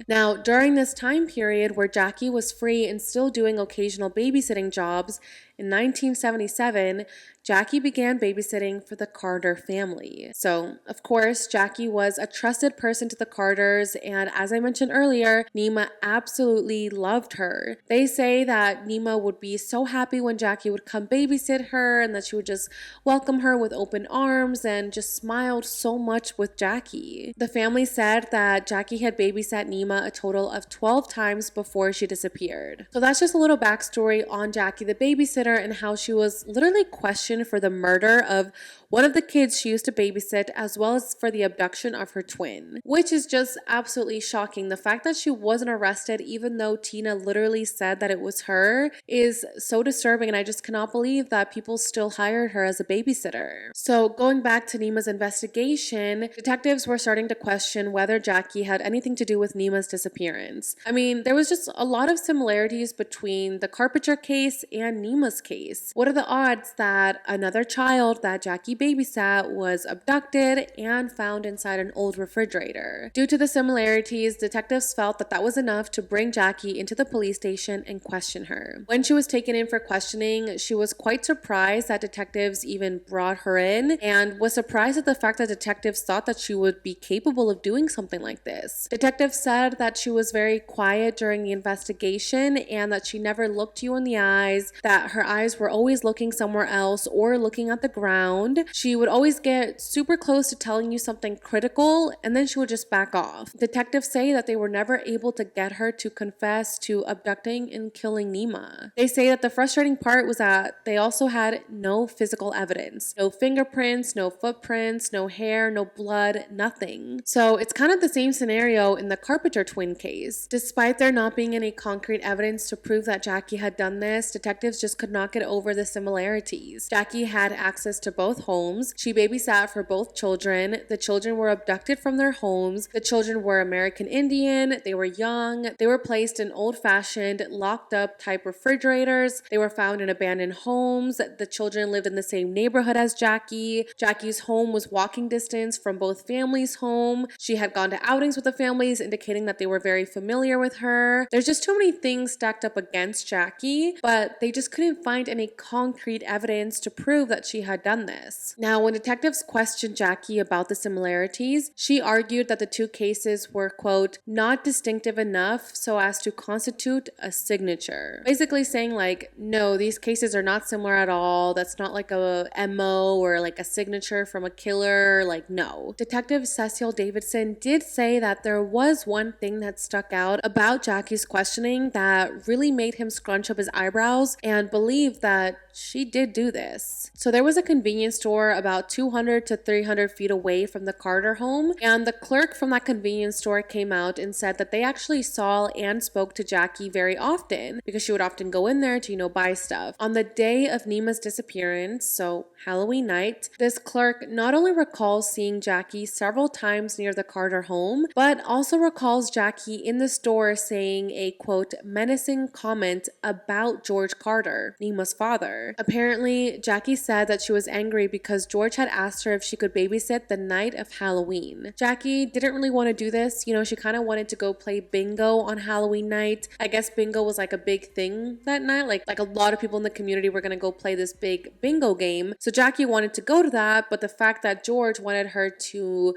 Now, during this time period where Jackie was free and still doing occasional babysitting jobs, in 1977, Jackie began babysitting for the Carter family. So, of course, Jackie was a trusted person to the Carters, and as I mentioned earlier, Nima absolutely loved her. They say that Nima would be so happy when Jackie would come babysit her and that she would just welcome her with open arms and just smiled so much with Jackie. The family said that Jackie had babysat Nima a total of 12 times before she disappeared. So that's just a little backstory on Jackie the babysitter and how she was literally questioned for the murder of one of the kids she used to babysit, as well as for the abduction of her twin, which is just absolutely shocking. The fact that she wasn't arrested, even though Tina literally said that it was her, is so disturbing, and I just cannot believe that people still hired her as a babysitter. So going back to Nima's investigation, detectives were starting to question whether Jackie had anything to do with Nima's disappearance. There was just a lot of similarities between the Carpenter case and Nima's case. What are the odds that another child that Jackie babysat was abducted and found inside an old refrigerator? Due to the similarities, detectives felt that that was enough to bring Jackie into the police station and question her. When she was taken in for questioning, she was quite surprised that detectives even brought her in, and was surprised at the fact that detectives thought that she would be capable of doing something like this. Detectives said that she was very quiet during the investigation and that she never looked you in the eyes, that her eyes were always looking somewhere else or looking at the ground. She would always get super close to telling you something critical, and then she would just back off. Detectives say that they were never able to get her to confess to abducting and killing Nima. They say that the frustrating part was that they also had no physical evidence. No fingerprints, no footprints, no hair, no blood, nothing. So it's kind of the same scenario in the Carpenter twin case. Despite there not being any concrete evidence to prove that Jackie had done this, detectives just could not get over the similarities. Jackie had access to both homes. She babysat for both children. The children were abducted from their homes. The children were American Indian. They were young. They were placed in old-fashioned, locked-up type refrigerators. They were found in abandoned homes. The children lived in the same neighborhood as Jackie. Jackie's home was walking distance from both families' home. She had gone to outings with the families, indicating that they were very familiar with her. There's just too many things stacked up against Jackie, but they just couldn't find any concrete evidence to prove that she had done this. Now, when detectives questioned Jackie about the similarities, she argued that the two cases were, quote, not distinctive enough so as to constitute a signature. Basically saying like, no, these cases are not similar at all. That's not like a MO or like a signature from a killer. Like, no. Detective Cecil Davidson did say that there was one thing that stuck out about Jackie's questioning that really made him scrunch up his eyebrows and believe that she did do this. So there was a convenience store about 200 to 300 feet away from the Carter home, and the clerk from that convenience store came out and said that they actually saw and spoke to Jackie very often because she would often go in there to, buy stuff. On the day of Nima's disappearance, so Halloween night, this clerk not only recalls seeing Jackie several times near the Carter home, but also recalls Jackie in the store saying a, quote, menacing comment about George Carter, Nima's father. Apparently, Jackie said that she was angry because George had asked her if she could babysit the night of Halloween. Jackie didn't really want to do this. She kind of wanted to go play bingo on Halloween night. I guess bingo was like a big thing that night. Like a lot of people in the community were going to go play this big bingo game. So Jackie wanted to go to that, but the fact that George wanted her to,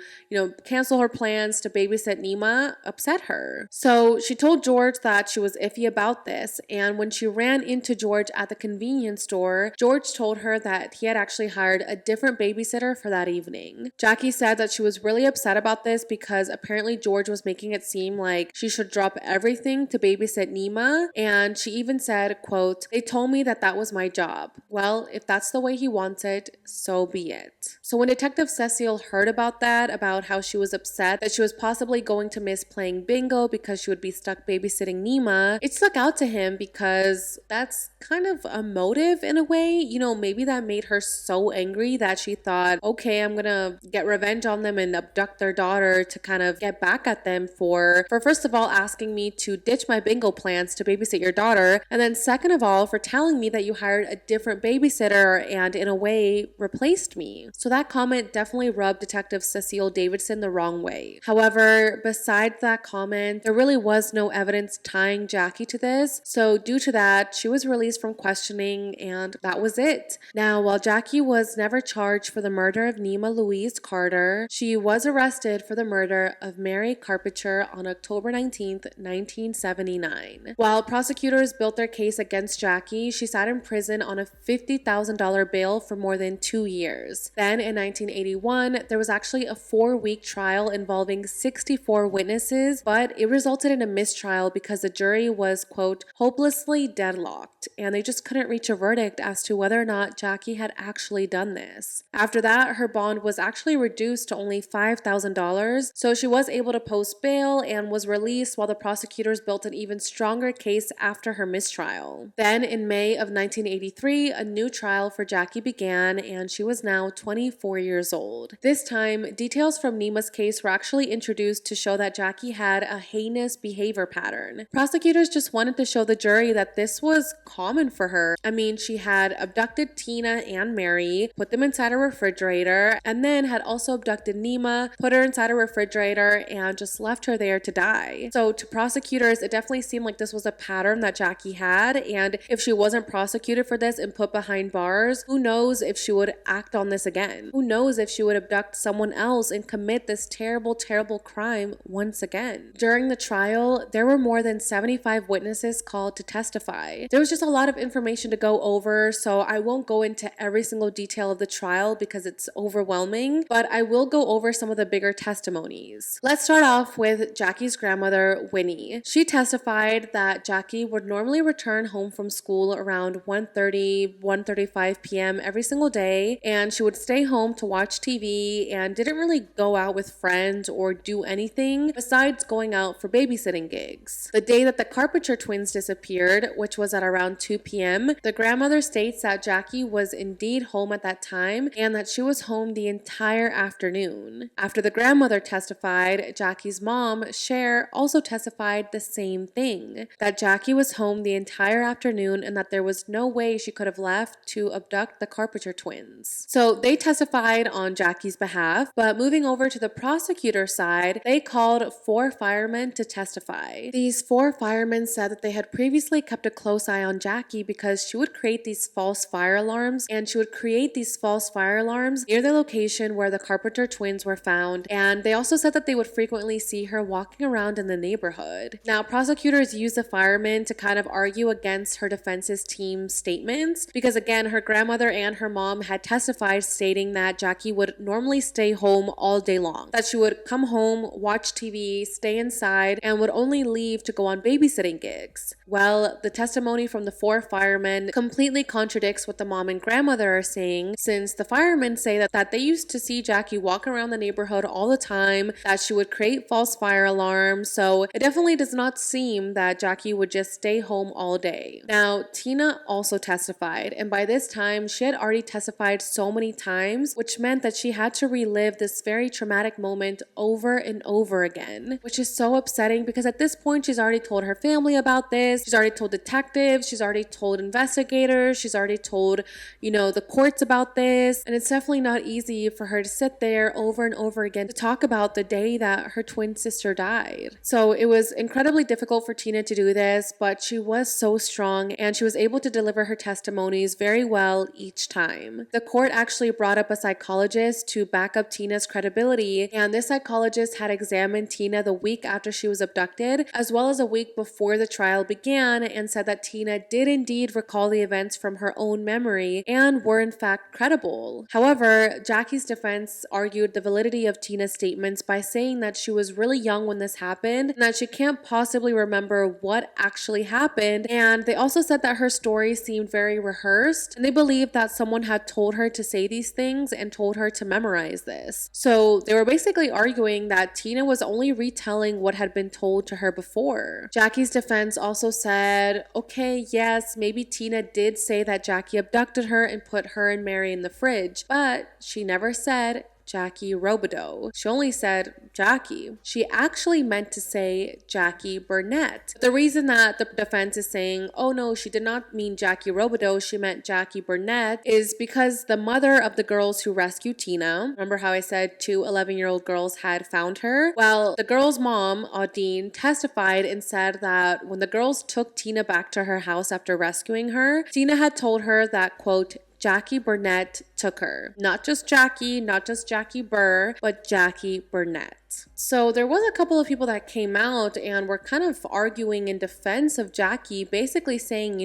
cancel her plans to babysit Nima upset her. So she told George that she was iffy about this, and when she ran into George at the convenience store, George told her that he had actually hired a different babysitter for that evening. Jackie said that she was really upset about this because apparently George was making it seem like she should drop everything to babysit Nima, and she even said, quote, they told me that that was my job. Well, if that's the way he wants it, so be it. So when Detective Cecil heard about that, about how she was upset that she was possibly going to miss playing bingo because she would be stuck babysitting Nima, it stuck out to him because that's kind of a motive in a way. Maybe that made her so angry that she thought, okay, I'm gonna get revenge on them and abduct their daughter to kind of get back at them for first of all asking me to ditch my bingo plans to babysit your daughter, and then second of all for telling me that you hired a different babysitter and in a way replaced me. So that comment definitely rubbed Detective Cecil Davidson the wrong way. However, besides that comment, there really was no evidence tying Jackie to this. So due to that, she was released from questioning and that was it. Now, while Jackie was never charged for the murder of Nima Louise Carter, she was arrested for the murder of Mary Carpenter on October 19th, 1979. While prosecutors built their case against Jackie, she sat in prison on a $50,000 bail for more than 2 years. Then in 1981, there was actually a 4-week trial involving 64 witnesses, but it resulted in a mistrial because the jury was, quote, hopelessly deadlocked, and they just couldn't reach a verdict as to whether or not Jackie had actually done this. After that, her bond was actually reduced to only $5,000, so she was able to post bail and was released while the prosecutors built an even stronger case after her mistrial. Then in May of 1983, a new trial for Jackie began, and she was now 24 years old. This time, details from Nima's case were actually introduced to show that Jackie had a heinous behavior pattern. Prosecutors just wanted to show the jury that this was common for her. I mean, she had abducted Tina and Mary, put them inside a refrigerator, and then had also abducted Nima, put her inside a refrigerator, and just left her there to die. So to prosecutors, it definitely seemed like this was a pattern that Jackie had, and if she wasn't prosecuted for this and put behind bars, who knows if she would act on this again? Who knows if she would abduct someone else and commit this terrible, terrible crime once again? During the trial, there were more than 75 witnesses called to testify. There was just a lot of information to go over, so I won't go into every single detail of the trial because it's overwhelming, but I will go over some of the bigger testimonies. Let's start off with Jackie's grandmother, Winnie. She testified that Jackie would normally return home from school around 1:35 p.m. every single day, and she would stay home to watch TV and didn't really go out with friends or do anything besides going out for babysitting gigs. The day that the Carpenter twins disappeared, which was at around 2 p.m., the grandmother grandmother states that Jackie was indeed home at that time and that she was home the entire afternoon. After the grandmother testified, Jackie's mom, Cher, also testified the same thing, that Jackie was home the entire afternoon and that there was no way she could have left to abduct the Carpenter twins. So they testified on Jackie's behalf, but moving over to the prosecutor's side, they called 4 firemen to testify. These 4 firemen said that they had previously kept a close eye on Jackie because she would create these false fire alarms, and she would create these false fire alarms near the location where the Carpenter twins were found, and they also said that they would frequently see her walking around in the neighborhood. Now, prosecutors used the firemen to kind of argue against her defense's team's statements because, again, her grandmother and her mom had testified stating that Jackie would normally stay home all day long, that she would come home, watch TV, stay inside, and would only leave to go on babysitting gigs. Well, the testimony from the 4 firemen completely contradicts what the mom and grandmother are saying, since the firemen say that they used to see Jackie walk around the neighborhood all the time, that she would create false fire alarms, so it definitely does not seem that Jackie would just stay home all day. Now, Tina also testified, and by this time, she had already testified so many times, which meant that she had to relive this very traumatic moment over and over again, which is so upsetting because at this point, she's already told her family about this, she's already told detectives, she's already told investigators, she's already told, the courts about this, and it's definitely not easy for her to sit there over and over again to talk about the day that her twin sister died. So it was incredibly difficult for Tina to do this, but she was so strong and she was able to deliver her testimonies very well each time. The court actually brought up a psychologist to back up Tina's credibility, and this psychologist had examined Tina the week after she was abducted, as well as a week before the trial began, and said that Tina did indeed recall the events from her own memory and were in fact credible. However, Jackie's defense argued the validity of Tina's statements by saying that she was really young when this happened and that she can't possibly remember what actually happened, and they also said that her story seemed very rehearsed, and they believed that someone had told her to say these things and told her to memorize this. So they were basically arguing that Tina was only retelling what had been told to her before. Jackie's defense also said, okay, yes, maybe Tina did say that Jackie abducted her and put her and Mary in the fridge, but she never said Jackie Robideau. She only said Jackie. She actually meant to say Jackie Burnett. The reason that the defense is saying, oh no, she did not mean Jackie Robideau, she meant Jackie Burnett, is because the mother of the girls who rescued Tina, remember how I said 2 11-year-old girls had found her? Well, the girl's mom, Audine, testified and said that when the girls took Tina back to her house after rescuing her, Tina had told her that, quote, Jackie Burnett took her. Not just Jackie, not just Jackie Burr, but Jackie Burnett. So there was a couple of people that came out and were kind of arguing in defense of Jackie, basically saying,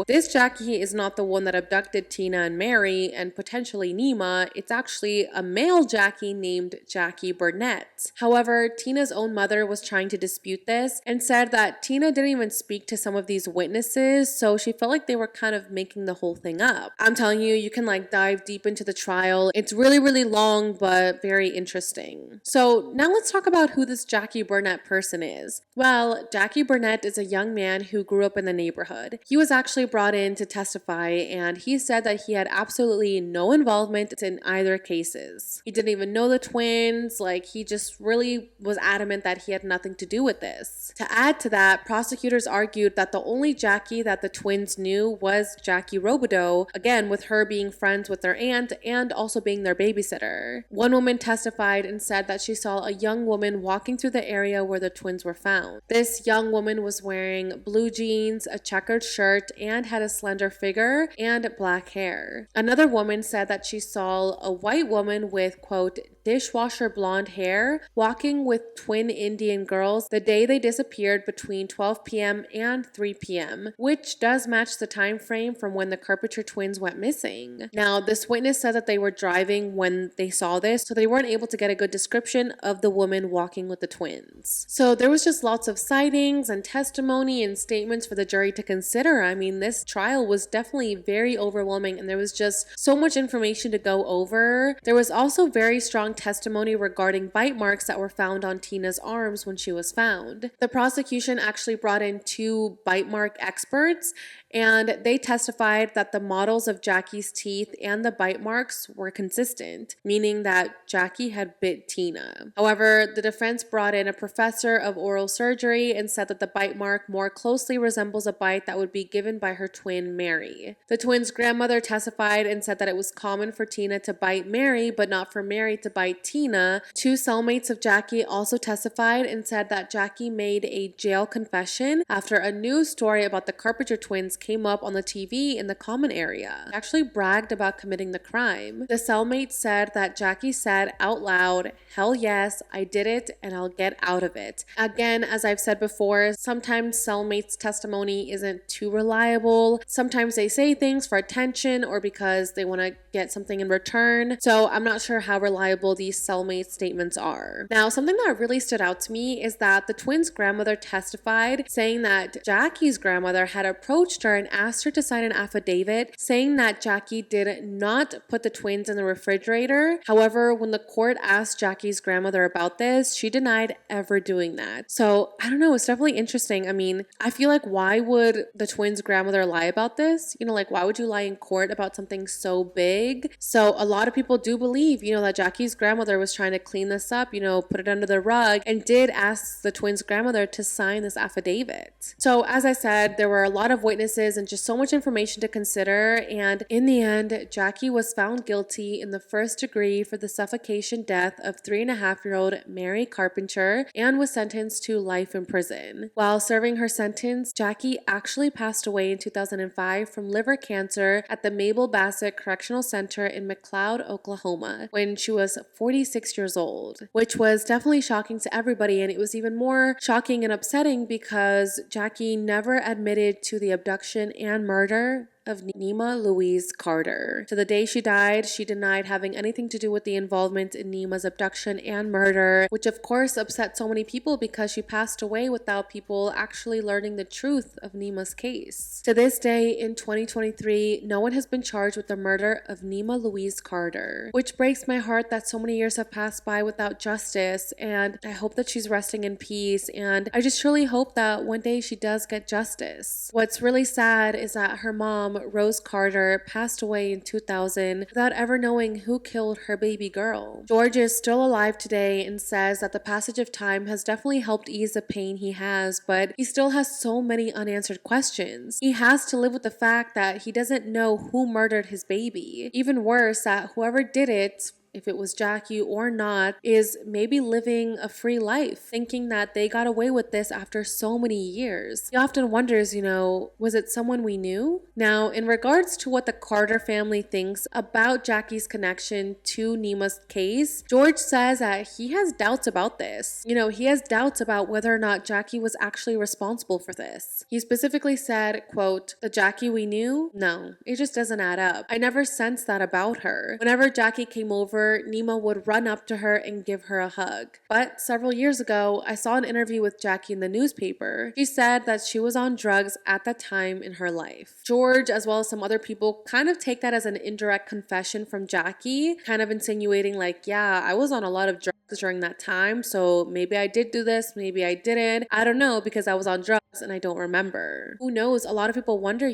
this Jackie is not the one that abducted Tina and Mary and potentially Nima. It's actually a male Jackie named Jackie Burnett. However, Tina's own mother was trying to dispute this and said that Tina didn't even speak to some of these witnesses, so she felt like they were kind of making the whole thing up. I'm telling you, you can dive deep into the trial. It's really, really long, but very interesting. So now let's talk about who this Jackie Burnett person is. Well, Jackie Burnett is a young man who grew up in the neighborhood. He was actually brought in to testify, and he said that he had absolutely no involvement in either cases. He didn't even know the twins. He just really was adamant that he had nothing to do with this. To add to that, prosecutors argued that the only Jackie that the twins knew was Jackie Robideau, again, with her being friends with their aunt and also being their babysitter. One woman testified and said that she saw a young woman walking through the area where the twins were found. This young woman was wearing blue jeans, a checkered shirt, and had a slender figure and black hair. Another woman said that she saw a white woman with, quote, dishwasher blonde hair walking with twin Indian girls the day they disappeared between 12 p.m. and 3 p.m., which does match the time frame from when the Carpenter twins went missing. Now, this witness said that they were driving when they saw this, so they weren't able to get a good description of the woman walking with the twins. So there was just lots of sightings and testimony and statements for the jury to consider. I mean, this trial was definitely very overwhelming, and there was just so much information to go over. There was also very strong testimony regarding bite marks that were found on Tina's arms when she was found. The prosecution actually brought in 2 bite mark experts, and they testified that the models of Jackie's teeth and the bite marks were consistent, meaning that Jackie had bit Tina. However, the defense brought in a professor of oral surgery and said that the bite mark more closely resembles a bite that would be given by her twin Mary. The twins' grandmother testified and said that it was common for Tina to bite Mary, but not for Mary to bite Tina. Two cellmates of Jackie also testified and said that Jackie made a jail confession after a news story about the Carpenter twins came up on the TV in the common area. She actually bragged about committing the crime. The cellmate said that Jackie said out loud, "Hell yes, I did it and I'll get out of it." Again, as I've said before, sometimes cellmates' testimony isn't too reliable. Sometimes they say things for attention or because they want to get something in return. So I'm not sure how reliable these cellmate statements are. Now, something that really stood out to me is that the twins' grandmother testified saying that Jackie's grandmother had approached her and asked her to sign an affidavit saying that Jackie did not put the twins in the refrigerator. However, when the court asked Jackie's grandmother about this, she denied ever doing that. So I don't know, it's definitely interesting. I mean, I feel like why would the twins' grandmother lie about this? Like why would you lie in court about something so big? So a lot of people do believe, that Jackie's grandmother was trying to clean this up, put it under the rug, and did ask the twins' grandmother to sign this affidavit. So as I said, there were a lot of witnesses and just so much information to consider, and in the end, Jackie was found guilty in the first degree for the suffocation death of 3.5-year-old Mary Carpenter and was sentenced to life in prison. While serving her sentence, Jackie actually passed away in 2005 from liver cancer at the Mabel Bassett Correctional Center in McLeod, Oklahoma, when she was 46 years old, which was definitely shocking to everybody. And it was even more shocking and upsetting because Jackie never admitted to the abduction and murder of Nima Louise Carter. To the day she died, she denied having anything to do with the involvement in Nima's abduction and murder, which of course upset so many people because she passed away without people actually learning the truth of Nima's case. To this day, in 2023, no one has been charged with the murder of Nima Louise Carter, which breaks my heart that so many years have passed by without justice, and I hope that she's resting in peace, and I just truly hope that one day she does get justice. What's really sad is that her mom, Rose Carter, passed away in 2000 without ever knowing who killed her baby girl. George is still alive today and says that the passage of time has definitely helped ease the pain he has, but he still has so many unanswered questions. He has to live with the fact that he doesn't know who murdered his baby. Even worse, that whoever did it, if it was Jackie or not, is maybe living a free life, thinking that they got away with this after so many years. He often wonders, was it someone we knew? Now, in regards to what the Carter family thinks about Jackie's connection to Nima's case, George says that he has doubts about this. He has doubts about whether or not Jackie was actually responsible for this. He specifically said, quote, "The Jackie we knew? No, it just doesn't add up. I never sensed that about her. Whenever Jackie came over, Nima would run up to her and give her a hug. But several years ago, I saw an interview with Jackie in the newspaper. She said that she was on drugs at that time in her life." George, as well as some other people, kind of take that as an indirect confession from Jackie, kind of insinuating like, yeah, I was on a lot of drugs during that time, so maybe I did do this, maybe I didn't. I don't know because I was on drugs and I don't remember. Who knows? A lot of people wonder,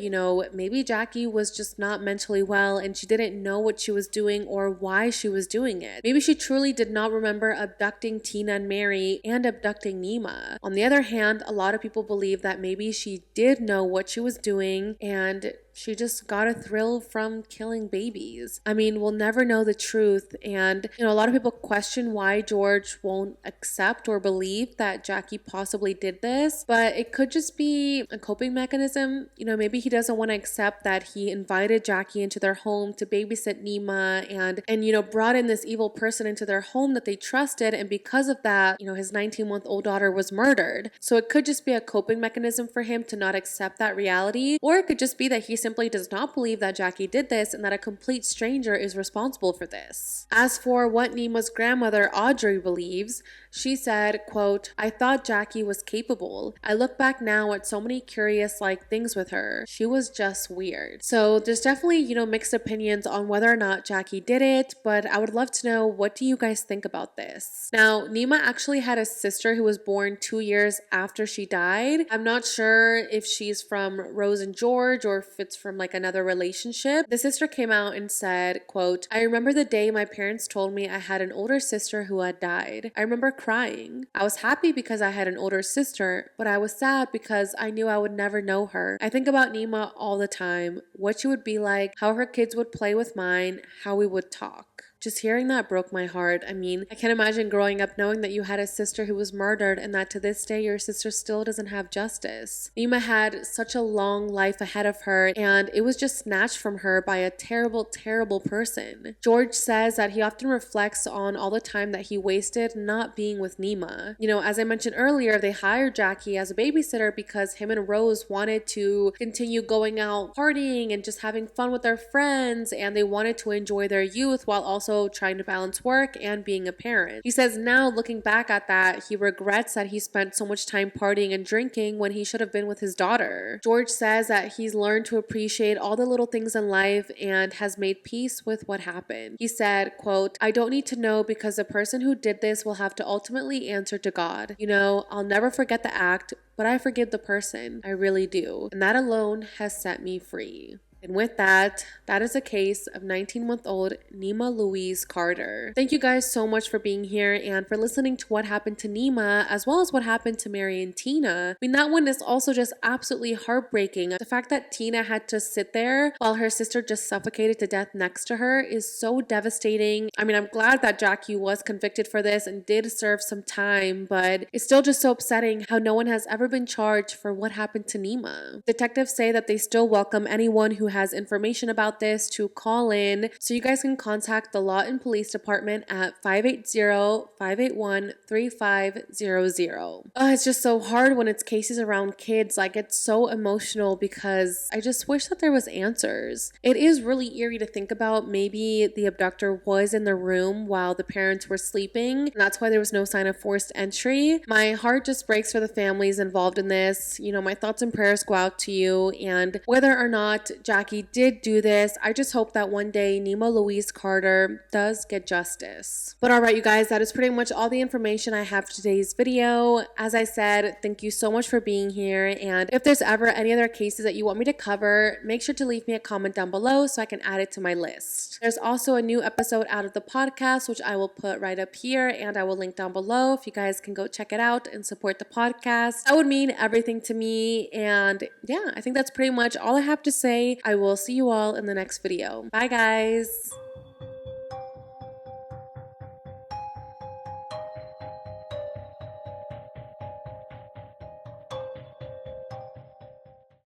maybe Jackie was just not mentally well and she didn't know what she was doing or why she was doing it. Maybe she truly did not remember abducting Tina and Mary and abducting Nima. On the other hand, a lot of people believe that maybe she did know what she was doing and she just got a thrill from killing babies. I mean, we'll never know the truth. And, a lot of people question why George won't accept or believe that Jackie possibly did this, but it could just be a coping mechanism. Maybe he doesn't want to accept that he invited Jackie into their home to babysit Nima and brought in this evil person into their home that they trusted. And because of that, his 19-month-old daughter was murdered. So it could just be a coping mechanism for him to not accept that reality, or it could just be that he simply does not believe that Jackie did this and that a complete stranger is responsible for this. As for what Nima's grandmother Audrey believes, She said, quote, "I thought Jackie was capable. I look back now at so many curious things with her. She was just weird." So there's definitely, mixed opinions on whether or not Jackie did it, but I would love to know, what do you guys think about this? Now, Nima actually had a sister who was born 2 years after she died. I'm not sure if she's from Rose and George or if it's from another relationship. The sister came out and said, quote, "I remember the day my parents told me I had an older sister who had died. I remember crying. I was happy because I had an older sister, but I was sad because I knew I would never know her. I think about Nima all the time, what she would be like, how her kids would play with mine, how we would talk." Just hearing that broke my heart. I mean, I can't imagine growing up knowing that you had a sister who was murdered and that to this day your sister still doesn't have justice. Nima had such a long life ahead of her, and it was just snatched from her by a terrible, terrible person. George says that he often reflects on all the time that he wasted not being with Nima. As I mentioned earlier, they hired Jackie as a babysitter because him and Rose wanted to continue going out partying and just having fun with their friends, and they wanted to enjoy their youth while also trying to balance work and being a parent. He says now, looking back at that, he regrets that he spent so much time partying and drinking when he should have been with his daughter. George says that he's learned to appreciate all the little things in life and has made peace with what happened. He said, quote, "I don't need to know because the person who did this will have to ultimately answer to God. I'll never forget the act, but I forgive the person. I really do. And that alone has set me free." And with that, that is a case of 19-month-old Nima Louise Carter. Thank you guys so much for being here and for listening to what happened to Nima, as well as what happened to Mary and Tina. I mean, that one is also just absolutely heartbreaking. The fact that Tina had to sit there while her sister just suffocated to death next to her is so devastating. I mean, I'm glad that Jackie was convicted for this and did serve some time, but it's still just so upsetting how no one has ever been charged for what happened to Nima. Detectives say that they still welcome anyone who has information about this to call in, so you guys can contact the Lawton Police Department at 580-581-3500. It's just so hard when it's cases around kids. It's so emotional because I just wish that there was answers. It is really eerie to think about. Maybe the abductor was in the room while the parents were sleeping, and that's why there was no sign of forced entry. My heart just breaks for the families involved in this. My thoughts and prayers go out to you, and whether or not Jackie did do this, I just hope that one day Nima Louise Carter does get justice. But alright, you guys, that is pretty much all the information I have for today's video. As I said, thank you so much for being here, and if there's ever any other cases that you want me to cover, make sure to leave me a comment down below so I can add it to my list. There's also a new episode out of the podcast, which I will put right up here, and I will link down below if you guys can go check it out and support the podcast. That would mean everything to me, and yeah, I think that's pretty much all I have to say. I will see you all in the next video. Bye, guys.